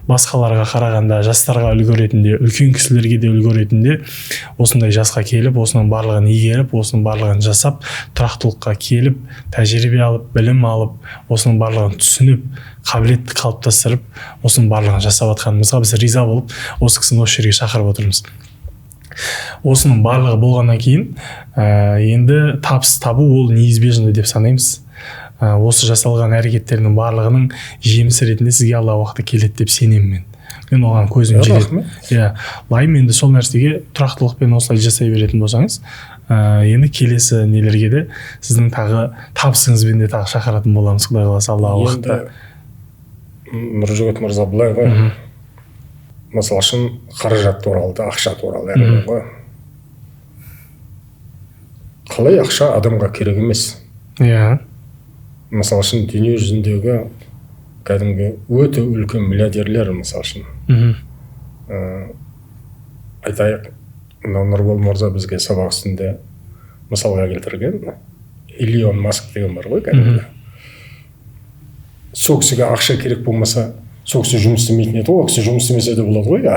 Басқаларға қарағанда жастарға үлгі ретінде, үлкен кісілерге де үлгі ретінде осындай жасқа келіп, осының барлығын игеріп, осының барлығын жасап, тұрақтылыққа келіп, тәжірибе алып, білім алып, осының барлығын түсініп, қабілетті қалыптастырып, осының барлығын жасап жатқанымызға біз риза болып, осы кісіні осы жерге шақырып отырмыз. Осының барлығы болғаннан кейін, енді табыс табу ол неизбежный деп санаймыз. Осы жасалған әрекеттерінің барлығының жемісі ретінде сізге алла уақыты келеді деп сенемін мен оған көзім жетеді. Лайым енді сол нәрсеге тұрақтылықпен осылай жасай беретін болсаңыз, енді келесі нелерге де сіздің тағы табысыңызбен де тағы шақыратын боламыз, Құдай қаласа алла уақытта. Нұржігіт мырза былай ғой, мысалы үшін қаражат туралы да ақша туралы әңгіме ғой. Қалай ақша адамға керек емес. Мысалы үшін дүние жүзіндегі кәдімгі өте үлкен миллиардерлер, мысалы үшін айтайық, Нұрбол мырза бізге сабақ үстінде мысалға келтірген Илон Маск деген бар ғой кәдімгі. Сол кісіге ақша керек болмаса, сол кісі жұмыс істемейтін еді ғой, ол кісі жұмыс істемесе де болады ғой.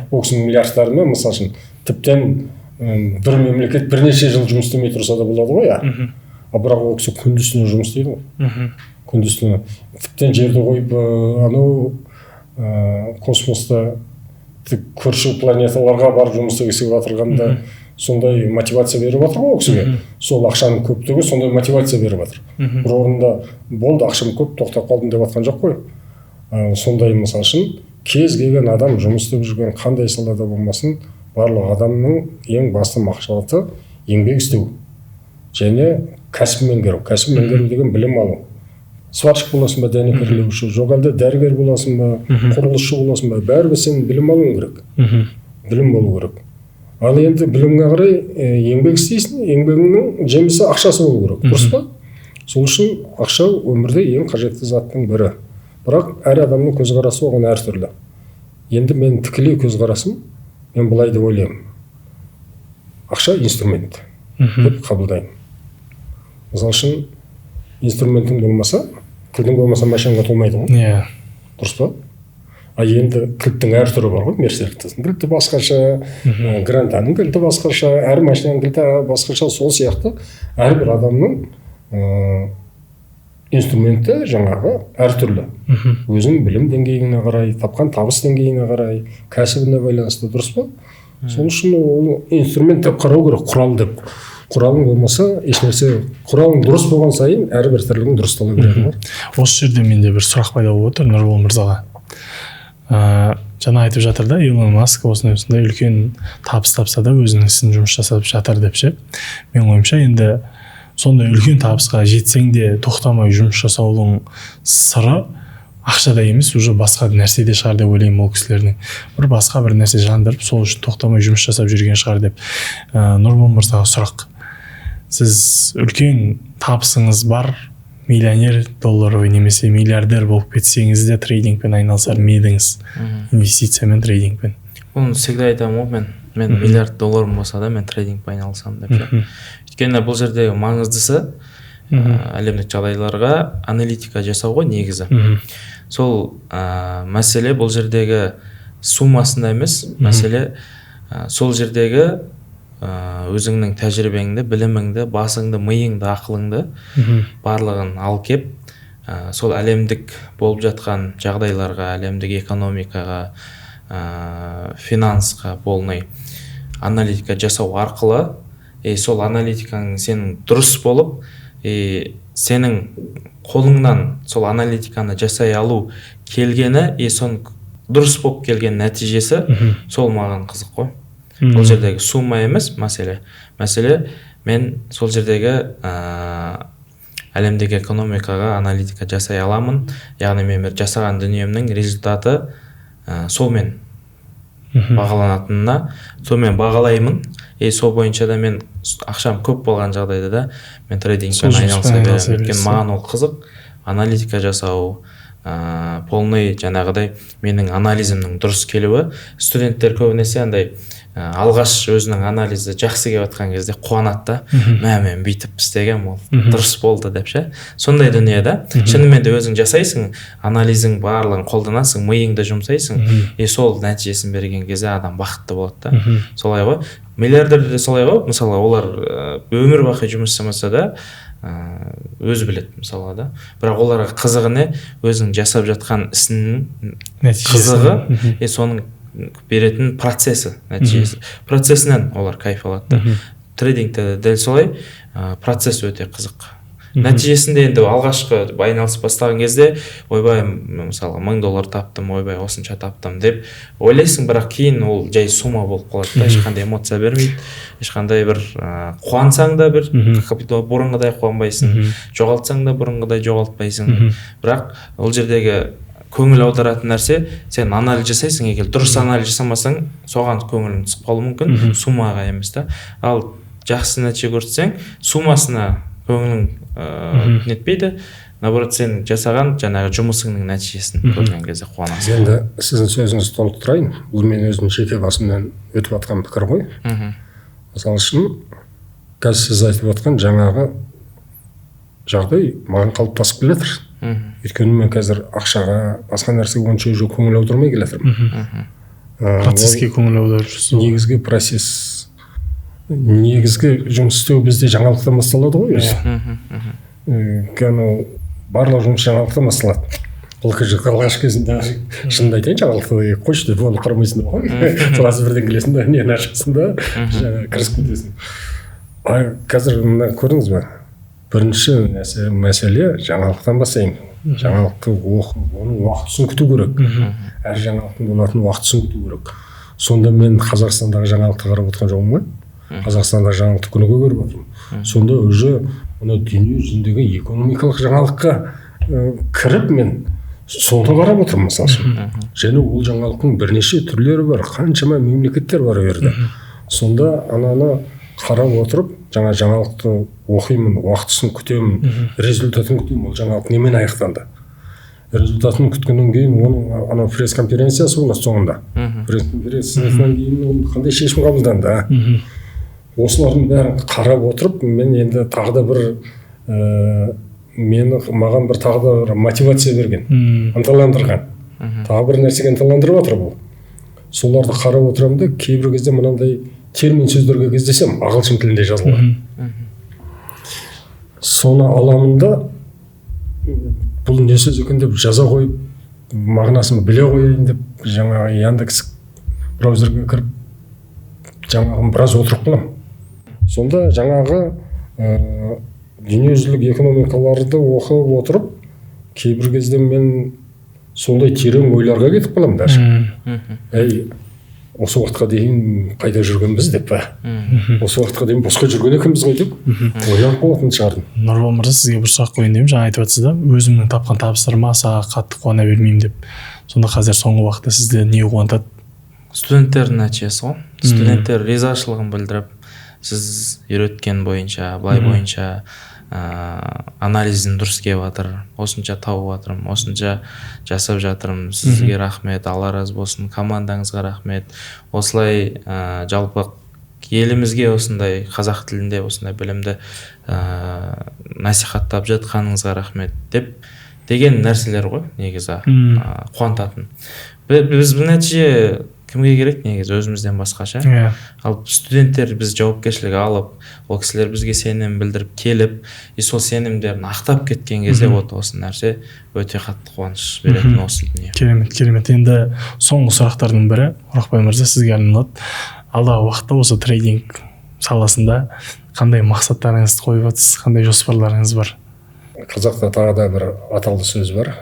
Ол кісінің миллиардтарымен мысалы үшін тіптен бір мемлекет бірнеше жыл жұмыс істемей тұрса да болады ғой. Бірақ ол кісі күндіз-түні жұмыс істейді ғой. Күндіз-түні. Тіптен жерді қойып, анау космоста көрші планеталарға барып жұмыс істегісі жатырғанда сондай мотивация беріп жатыр ғой ол кісіге. Сол ақшаның көптігі сондай мотивация беріп жатыр. Бір орында болды, ақшам көп, тоқтап қалдым деп жатқан жоқ қой. Сондай мысалы үшін кез келген адам жұмыс істеп жүрген қандай салада болмасын, барлық адамның ең басты мақсаты еңбек істеу және кәсіп меңгеру. Кәсіп меңгеру деген білім алу. Сварщик боласың ба, дәнекерлеуші, жоқ әлде дәрігер боласың ба, құрылысшы боласың ба, бәрібір сен білім алуың керек. Білім болу керек. Ал енді білімге қарай еңбек істейсің, еңбегіңнің жемісі ақшасы болу керек. Дұрыс па? Сол үшін ақша өмірде ең қажетті заттың бірі. Бірақ әр адамның көзқарасы оған әртүрлі. Енді мен тікелей көзқарасым, мен былай деп ойлаймын. Ақша инструмент деп қабылдаймын. Мысалы үшін инструментің болмаса, кілтің болмаса машинаға толмайды ғой. Иә. Дұрыс па? Енді кілттің әр түрі бар ғой, Мерседестің кілті басқаша, Грантаның кілті басқаша, әр машинаның кілті басқаша, сол сияқты әрбір адамның инструменті жаңағы әртүрлі. Өзінің білім деңгейіне қарай, тапқан табыс деңгейіне қарай, кәсібіне байланысты, дұрыс па? Сол үшін ол инструмент деп қарау керек, құрал деп. Құралың болмаса, ешнәрсе, құралың дұрыс болған сайын әрбір тірлігің дұрыстала береді ғой. Осы жерде менде бір сұрақ пайда болып отыр Нұрбол мырзаға. Жаңа айтып жатыр да, Илон Маск осындай үлкен табыс тапса да өзінің ісін жұмыс жасап жатыр деп ше. Мен ойымша енді сондай үлкен табысқа жетсең де тоқтамай жұмыс жасаудың сыры ақшада емес, уже басқа нәрседе шығар деп ойлаймын. Ол кісілердің бір басқа бір нәрсе жандырып, сол үшін тоқтамай жұмыс жасап жүрген шығар деп. Нұрбол мырзаға сұрақ. Сіз үлкен табысыңыз бар, миллионер долларовый немесе миллиардер болып кетсеңіз де трейдингпен айналысар ма едіңіз? Инвестициямен, трейдингпен. Оны всегда айтамын ғой, мен миллиард долларым болса да мен трейдингпен айналысамын деп. Өйткені бұл жердегі маңыздысы әлемдік жағдайларға аналитика жасау ғой негізі. Сол мәселе бұл жердегі суммасында емес, мәселе сол жердегі өзіңнің тәжірибеңді, біліміңді, басыңды, миыңды, ақылыңды барлығын алып кеп, сол әлемдік болып жатқан жағдайларға, әлемдік экономикаға, финансқа полный аналитика жасау арқылы, сол аналитиканың сенің дұрыс болып, сенің қолыңнан сол аналитиканы жасай алу келгені, соның дұрыс болып келген нәтижесі, сол маған қызық қой. Бұл жердегі сумма емес мәселе. Мәселе мен сол жердегі әлемдегі экономикаға аналитика жасай аламын. Яғни мен жасаған дүниемнің результаты солмен бағаланатынына, солмен бағалаймын. Сол бойынша да мен ақшам көп болған жағдайда да мен трейдингпен айналыса беремін. Өйткені маған ол қызық, аналитика жасау, полный жаңағыдай менің анализімнің дұрыс келуі. Студенттер көбінесе андай алғаш өзінің анализі жақсы келіп жатқан кезде қуанады да, мен бүйтіп істегем, ол дұрыс болды деп ше. Сондай дүниеде шынымен де өзің жасайсың, анализің барлығын қолданасың, миыңды жұмсайсың, сол нәтижесін берген кезде адам бақытты болады да. Солай ғой. Миллиардер де солай ғой. Мысалы, олар өмір бақи жұмыс жасамаса да өзі біледі мысалға да. Бірақ оларға қызығы не? Өзің жасап жатқан ісінің қызығы, соның беретін процесі, нәтижесі. Процесінен олар кайф алады да. Трейдингте дәл солай, процесс өте қызық. Нәтижесінде енді алғашқы айналысып бастаған кезде, ойбай, мысалы, $1000 таптым, ойбай, осынша таптым деп ойлайсың, бірақ кейін ол жай сумма болып қалады да, ешқандай эмоция бермейді, ешқандай бір қуансаң да бір бұрынғыдай қуанбайсың, жоғалтсаң да бұрынғыдай жоғалтпайсың. Бірақ ол жердегі көңіл аударатын нәрсе, сен анализ жасайсың, егер дұрыс анализ жасамасаң, соған көңілің түсіп қалуы мүмкін, суммаға емес та. Ал жақсы нәтиже көрсетсең, суммасына көңілің нетпейді, наоборот, сен жасаған жаңағы жұмысыңның нәтижесін көрген кезде қуанасың. Енді сіздің сөзіңізді толықтырайын. Бұл мен өзімнің жеке басымнан өтіп жатқан пікір ғой. Мысалы үшін, қазір сіз айтып жатқан жаңағы жағдай маған қалыптасып келе жатыр. Өйткені мен қазір ақшаға, басқа нәрсеге онша уже көңіл аудармай келе жатырмын. Процеске көңіл аударып жүрсіз. Негізгі процесс, негізгі жұмыс істеу бізде жаңалықтан басталады ғой өзі. Өйткені барлық жұмыс жаңалықтан басталады. Алғаш кезінде шынымды айтайын, жаңалықты қойшы деп оны қарамайсың да ғой. Сразу бірден келесің да, нені ашасың да, кірісіп кетесің. Қазір мына көрдіңіз бе? Бірінші мәселе жаңалықтан бастайын. Жаңалықты оқып, оның уақытысын күту керек. Әр жаңалықтың болатын уақытысын күту керек. Сонда мен Қазақстандағы жаңалықты қарап отырған жоқпын ғой. Қазақстандағы жаңалықты күніге көріп отырмын. Сонда уже оны дүние жүзіндегі экономикалық жаңалыққа кіріп мен соны қарап отырмын мысалы үшін. Және ол жаңалықтың бірнеше түрлері бар, қаншама мемлекеттер бар ол жерде. Сонда ананы қарап отырып жаңа жаңалықты оқимын, уақытысын күтемін, результатын күтемін. Ол жаңалық немен аяқталды? Результатын күткеннен кейін оның ана пресс-конференциясы болады соңында. Пресс-конференциясынан кейін ол қандай шешім қабылданды? Осылардың бәрін қарап отырып, мен енді тағы да бір маған бір тағы да бір мотивация берген, ынталандырған. Тағы бір нәрсеге ынталандырып отыр бұл. Соларды қарап отырамын да, кейбір кезде мынандай термин сөздерге кездесем, ағылшын тілінде жазылған. Соны аламын да, бұл не сөз екен деп жаза қойып, мағынасын біле қояйын деп, жаңағы Яндекс браузерге кіріп, жаңағын біраз отырып қаламын. Сонда жаңағы дүниежүзілік экономикаларды оқып отырып, кейбір кезде мен сондай терең ойларға кетіп қаламын даже. Осы уақытқа дейін қайда жүргенбіз деп па? Осы уақытқа дейін босқа жүрген екенбіз ғой деп ойланып қалатын шығардым. Нұрбол мырза, сізге бір сұрақ қояйын деймін. Жаңа айтып жатсыз да, өзімнің тапқан табыстарыма аса қатты қуана бермеймін деп. Сонда қазір соңғы уақытта сізді не қуантады? Студенттердің нәтижесі ғой. Студенттер ризашылығын білдіріп, сіз үйреткен бойынша, былай бойынша анализін дұрыс келіп жатыр, осынша тауып жатырмын, осынша жасап жатырмын, сізге рахмет, Алла разы болсын, командаңызға рахмет. Осылай жалпы елімізге осындай қазақ тілінде осындай білімді насихаттап жатқаныңызға рахмет деген нәрселер ғой негізі қуантатын. Біз бұл нәтиже кімге керек негізі? Өзімізден басқаша. Ал студенттер біз жауапкершілік алып, ол кісілер бізге сенім білдіріп келіп, сол сенімдерін ақтап кеткен кезде осы нәрсе өте қатты қуаныш беретін осы дүние. Керемет. Енді соңғы сұрақтардың бірі, Орақбай мырза, сізге арналады. Алдағы уақытта осы трейдинг саласында қандай мақсаттарыңызды қойып жатсыз, қандай жоспарларыңыз бар? Қазақта тағы да бір аталы сөз бар.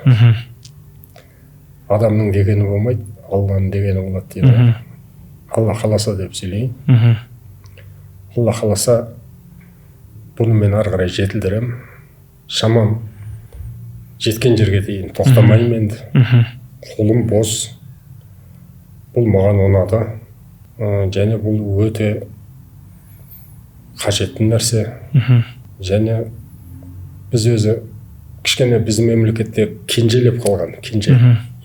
Адамның дегені болмайды, Алланың дегені болады дейді. Алла қаласа деп сөйлейін. Алла қаласа бұны мен ары қарай жетілдірем. Шамам жеткен жерге дейін тоқтамаймын енді. Қолым бос. Бұл маған ұнады. Және бұл өте қажетті нәрсе. Және біз өзі кішкене біздің мемлекетте кенжелеп қалған.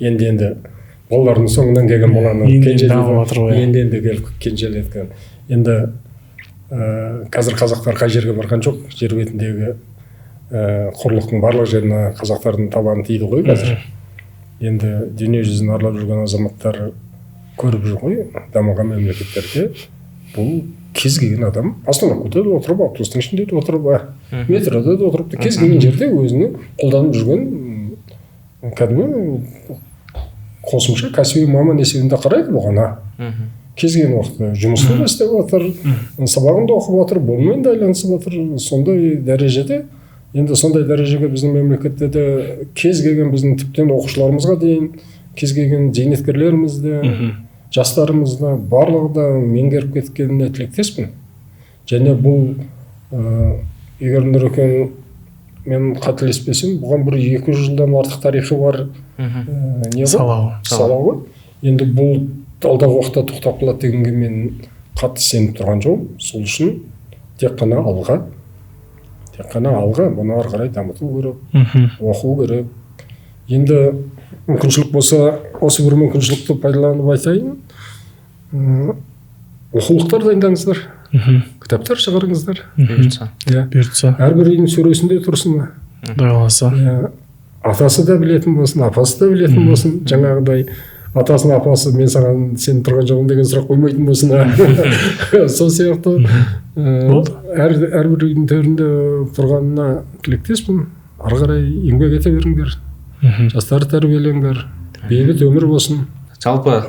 Енді балалардың соңынан келген баланы енді келіп кенжелеткен. Енді қазір қазақтар қай жерге барған жоқ. Жер бетіндегі құрлықтың барлық жеріне қазақтардың табаны тиді ғой қазір. Енді дүние жүзін аралап жүрген азаматтар көріп жүр ғой, дамыған мемлекеттерде бұл кез келген адам остановкада да отырып, автобустың ішінде де отырып, метрода да отырып, кез келген жерде өзінің қолданып жүрген кәдімгі қосымша кәсіби маман есебінде қарайды бұған. Кез келген уақытта жұмысын да істеп жатыр, сабағын да оқып жатыр, бұнымен де айланысып жатыр. Сондай дәрежеде, енді сондай дәрежеге біздің мемлекетте де кез келген біздің тіптен оқушыларымызға дейін, кез келген зейнеткерлерімізде, жастарымызда барлығы да меңгеріп кеткеніне тілектеспін. Және бұл егер Нұрекен мен қателеспесем, бұған бір 200 жылдан артық тарихы бар сала ғой. Енді бұл алдағы уақытта тоқтап қалады дегенге мен қатты сеніп тұрған жоқпын. Сол үшін тек қана алға, бұны ары қарай дамыту керек, оқу керек. Енді мүмкіншілік болса, осы бір мүмкіншілікті пайдаланып айтайын. Оқулықтар дайындаңыздар, кітаптар шығарыңыздар. Бұйыртса. Әрбір үйдің сөресінде тұрсын. Атасы да білетін болсын, апасы да білетін болсын. Жаңағыдай атасының апасы мен саған сен тұрған жоғын деген сұрақ қоймайтын болсын. Сол сияқты әрбір үйдің төрінде тұрғанына тілектеспін. Ары қарай еңбек ете беріңдер. Жастарды тәрбиелеңдер. Бейбіт өмір болсын. Жалпы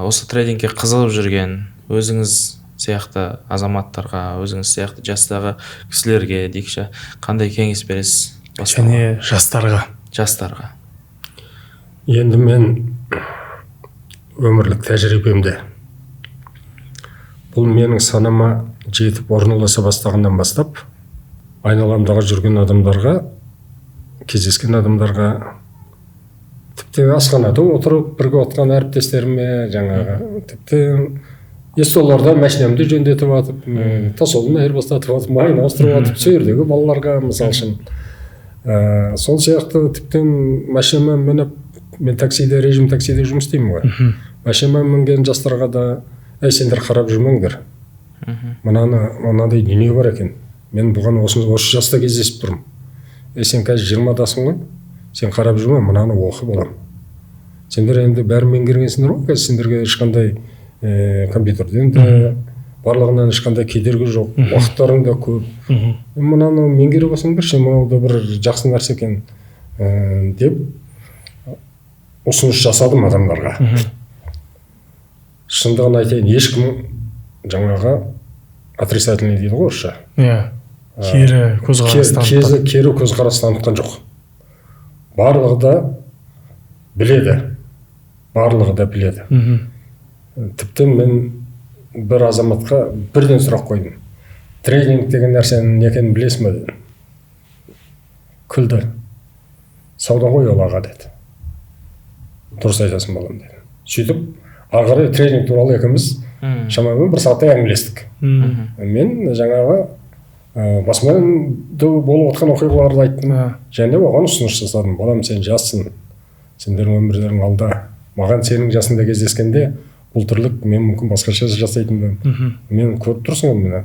осы трейдингке қызығып жүрген өзіңіз сияқты азаматтарға, өзіңіз сияқты жастағы кісілерге дейікші қандай кеңес бересіз? Және жастарға. Енді мен өмірлік тәжірибемде бұл менің санама жетіп орналаса бастағаннан бастап айналамдағы жүрген адамдарға, кездескен адамдарға, тіпті асханада отырып бірге отқан әріптестеріме, жаңағы тіпті столларда машинамды жөндетіп атып, тасолын айырбастатып атып, майын ауыстырып атып, сол жердегі балаларға мысалы үшін. Сол сияқты тіптен машинама мініп, мен режим таксиде жұмыс істеймін ғой. Машинама мінген жастарға да, сендер қарап жүрмеңдер. Мынандай дүние бар екен. Мен бұған осы жаста кездесіп тұрмын. Сен қазір 20-дасың ғой, сен қарап жүрме, мынаны оқы балам. Сендер енді бәрін меңгергенсіңдер ғой, қазір сендерге ешқандай компьютерден де барлығынан ешқандай кедергі жоқ, уақыттарың да көп. Мынаны меңгере басыңдаршы, мынау да бір жақсы нәрсе екен деп ұсыныс жасадым адамдарға. Шындығын айтайын, ешкім жаңағы отрицательный дейді ғой орысша. Кері көзқарас танытқан жоқ. Барлығы да біледі. Тіпті мен бір азаматқа бірден сұрақ қойдым. Трейдинг деген нәрсенің не екенін білесің бе дедім. Күлді. Сауда ғой ол аға деді. Дұрыс айтасың балам деді. Сөйтіп, ары қарай трейдинг туралы екеуміз шамамен бір сағаттай әңгімелестік. Мен жаңағы басымнан болып отқан оқиғаларды айттым. Және оған ұсыныс жасадым. Балам, сен жассың. Сендердің өмірлерің алда. Маған сенің жасында кездескенде бұл тірлік мен мүмкін басқаша жасайтынмын. Мен көріп тұрсың ғой мені.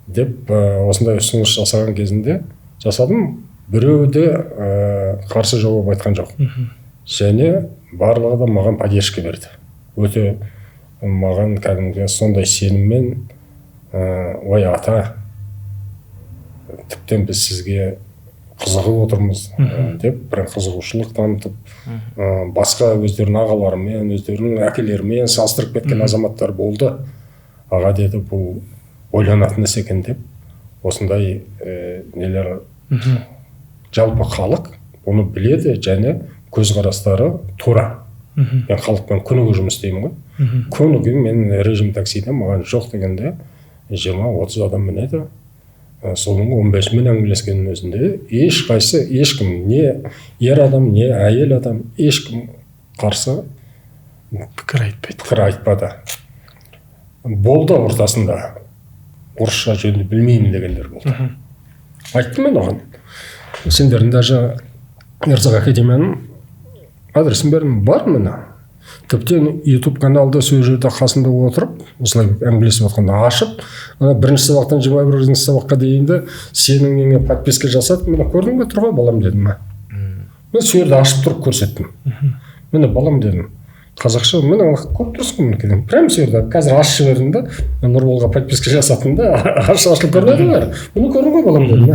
Деп осындай ұсыныс жасаған кезінде жасадым. Біреуі де қарсы жауап айтқан жоқ. Және барлығы да маған поддержка берді. Өте маған кәдімгі сондай сеніммен ой ата, тіптен біз сізге қызығып отырмыз деп бір қызығушылық танытып, басқа өздерінің ағаларымен, өздерінің әкелерімен салыстырып кеткен азаматтар болды. Аға деді, бұл ойланатын іс екен деп, осындай нелер жалпы халық оны біледі және көзқарастары тура. Мен халықпен күніге жұмыс істеймін ғой. Күніге мен режим таксиде маған жоқ дегенде 20-30 адам мінеді. Соның 15-мен әңгімелескеннің өзінде ешкім, не ер адам, не әйел адам, ешкім қарсы пікір айтпады. Болды ортасында орысша жөнді білмеймін дегендер болды. Айттым мен оған. Сендердің даже Ерзақ академияның адресін бердім, бар мені. Тіптен YouTube каналда сол жерде қасында отырып, осылай әңгімелесіп отқанда ашып, бірінші сабақтан 21 сабаққа дейінді сенің неңе подписка жасатып, мені көрдің бе тұр ғой балам дедім. Мен сол жерде ашып тұрып көрсеттім. Мені балам дедім. Қазақша мен көп тұрсың ғой дедім. Прямо сол жерде қазір ашып жібердім да, Нұрболға подписка жасаттым да, ашылып көрмеді бәрі. Мені көрдің ғой балам дедім.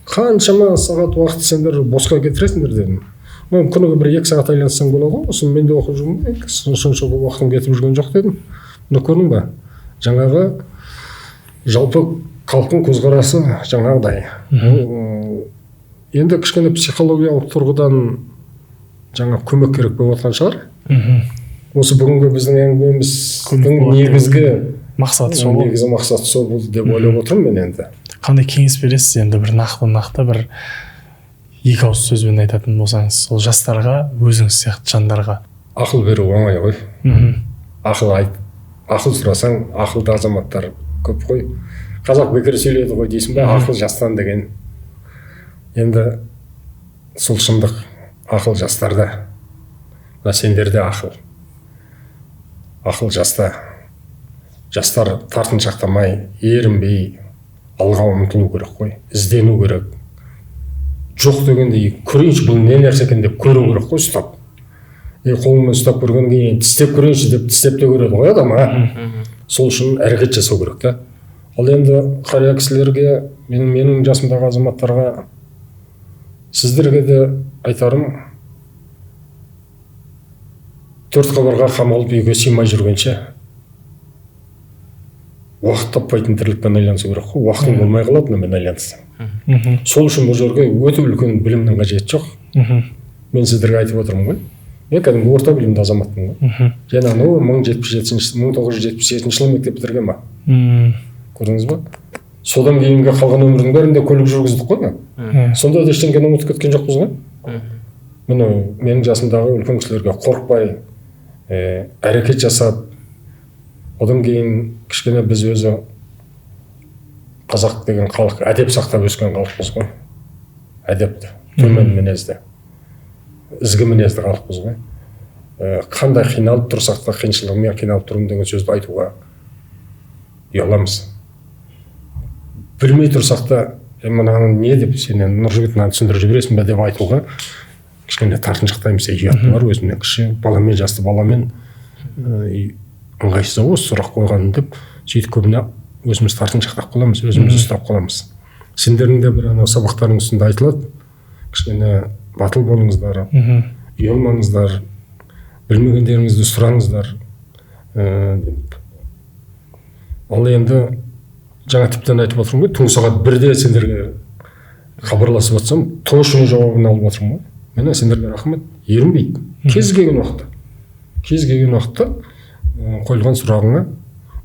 Қаншама сағат уақыт сендер босқа кетіресіңдер дедім. Мен күніге бір 2 сағат айлансаң болады ғой, сосын мен де оқып жүрмін, сонша уақытым кетіп жүрген жоқ дедім. Мұны көрдің бе? Жаңағы жалпы халықтың көзқарасы жаңағыдай. Енді кішкене психологиялық тұрғыдан жаңа көмек керек болып жатқан шығар. Осы бүгінгі біздің әңгімеміздің негізгі мақсаты сол болды деп ойлап отырмын мен енді. Қандай кеңес бересіз енді бір нақты бір 2 ауыз сөзбен айтатын болсаңыз, сол жастарға, өзіңіз сияқты жандарға? Ақыл беру оңай ғой. Ақыл сұрасаң, ақылды азаматтар көп қой. Қазақ бекер сөйледі ғой дейсің бе, ақыл жастан деген. Енді сол шындық, ақыл жастарда. Сендерде ақыл. Ақыл жаста. Жастар тартыншақтамай, ерінбей, алға ұмтылу керек қой. Іздену керек. Жоқ дегенде көрейінші бұл не нәрсе екен деп көру керек қой, ұстап. Қолымен ұстап көргеннен кейін тістеп көрейінші деп тістеп те көреді ғой адам, сол үшін әрекет жасау керек та. Ал енді қария кісілерге, менің жасымдағы азаматтарға, сіздерге де айтарым, 4 қабырға қамалып үйге сыймай жүргенше уақыт таппайтын тірлікпен айланысу керек қой. Уақытың болмай қалады мен айланысам. Сол үшін бұл жерге өте үлкен білімнің қажеті жоқ. Мен сіздерге айтып отырмын ғой. Мен кәдімгі орта білімді азаматпын ғой. Және 1977 жылы мектеп бітірген ба? Көрдіңіз ба? Содан кейінгі қалған өмірдің бәрінде көлік жүргіздік қой. Сонда да ештеңені ұмытып кеткен жоқпыз ғой. Менің жасымдағы үлкен кісілерге қорықпай, әрекет жасап, Одан кейін кішкене біз өзі қазақ деген халық әдеп сақтап өскен халықпыз ғой. Әдепті, төмен мінезді, ізгі мінезді халықпыз ғой. Қандай қиналып тұрсақ та қиыншылығымен қиналып тұрмын деген сөзді айтуға ұяламыз. Білмей тұрсақ та мынаны не деп сенен Нұржігіт мынаны түсіндіріп жібересің бе деп айтуға кішкене тартыншақтаймыз. Ұятым бар өзімнен кіші баламен, жасты баламен ыңғайсыз осы сұрақ қойғаным деп сөйтіп көбіне өзіміз тартыншақтап қаламыз, өзіміз ұстап қаламыз. Сендердің де бір сабақтардың үстінде айтылады, кішкене батыл болыңыздар, ұялмаңыздар, білмегендеріңізді сұраңыздар. Ал енді жаңа тіптен айтып отырмын ғой, түнгі сағат 1-де сендерге хабарласып жатсам, тұңғышының жауабын алып отырмын ғой. Міне сендерге рахмет, ерінбейді. Кез келген уақытта қойылған сұрағыңа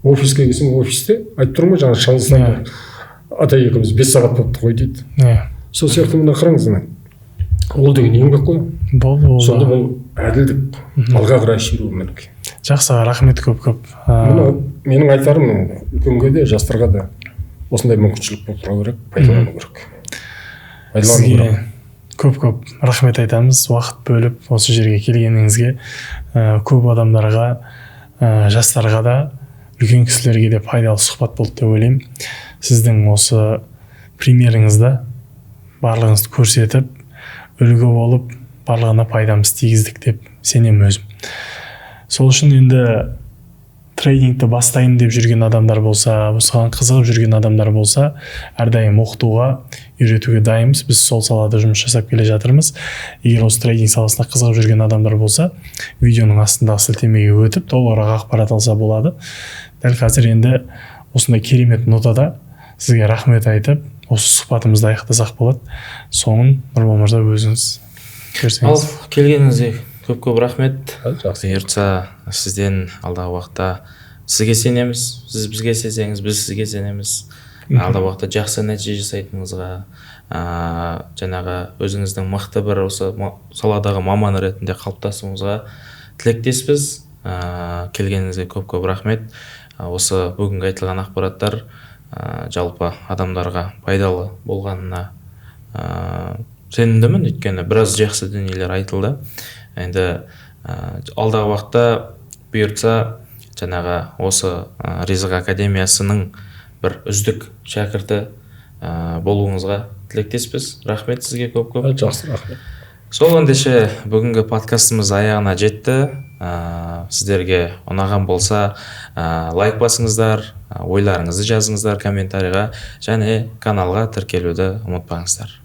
офиске келсең, офисте айтып тұрмын ғой, жаңа шаңғысынан ата екеуміз 5 сағат болыпты ғой дейді. Сол сияқты мына қараңыз, ол деген еңбек қой. Сонда бұл әділдік, алға қарай шеру мінекей. Жақсы, рахмет көп. Менің айтарым үлкенге де, жастарға да осындай мүмкіншілік болып тұра керек, пайдалану керек. Сізге көп рахмет айтамыз, уақыт бөліп осы жерге келгеніңізге. Көп адамдарға, жастарға да, үлкен кісілерге де пайдалы сұхбат болды деп ойлаймын. Сіздің осы примеріңізді барлығыңызды көрсетіп, үлгі болып, барлығына пайдамыз тигіздік деп сенемін өзім. Сол үшін енді трейдингті бастайын деп жүрген адамдар болса, осыған қызығып жүрген адамдар болса, әрдайым оқытуға, үйретуге дайынбыз. Біз сол салада жұмыс жасап келе жатырмыз. Егер осы трейдинг саласына қызығып жүрген адамдар болса, видеоның астындағы сілтемеге өтіп, толығырақ ақпарат алса болады. Дәл қазір енді осындай керемет нотада сізге рахмет айтып, осы сұхбатымызды аяқтасақ болады. Соңын Нұрбол мырза өзіңіз көрсеңіз. Ал келгеніңізге көп рахмет. Бұйыртса сізден алдағы уақытта сізге сенеміз, сіз бізге сенсеңіз, біз сізге сенеміз. Алдағы уақытта жақсы нәтиже жасайтыныңызға, жаңағы өзіңіздің мықты бір осы саладағы маман ретінде қалыптасуыңызға тілектеспіз. Келгеніңізге көп рахмет. Осы бүгінгі айтылған ақпараттар жалпы адамдарға пайдалы болғанына сенімдімін, өйткені біраз жақсы дүниелер айтылды. Енді алдағы уақытта бұйыртса жаңағы осы Ризық академиясының бір үздік шәкірті болуыңызға тілектеспіз. Рахмет сізге көп. Жақсы, рахмет. Сол ендеше бүгінгі подкастымыз аяғына жетті. Сіздерге ұнаған болса лайк басыңыздар, ойларыңызды жазыңыздар комментарийға, және каналға тіркелуді ұмытпаңыздар.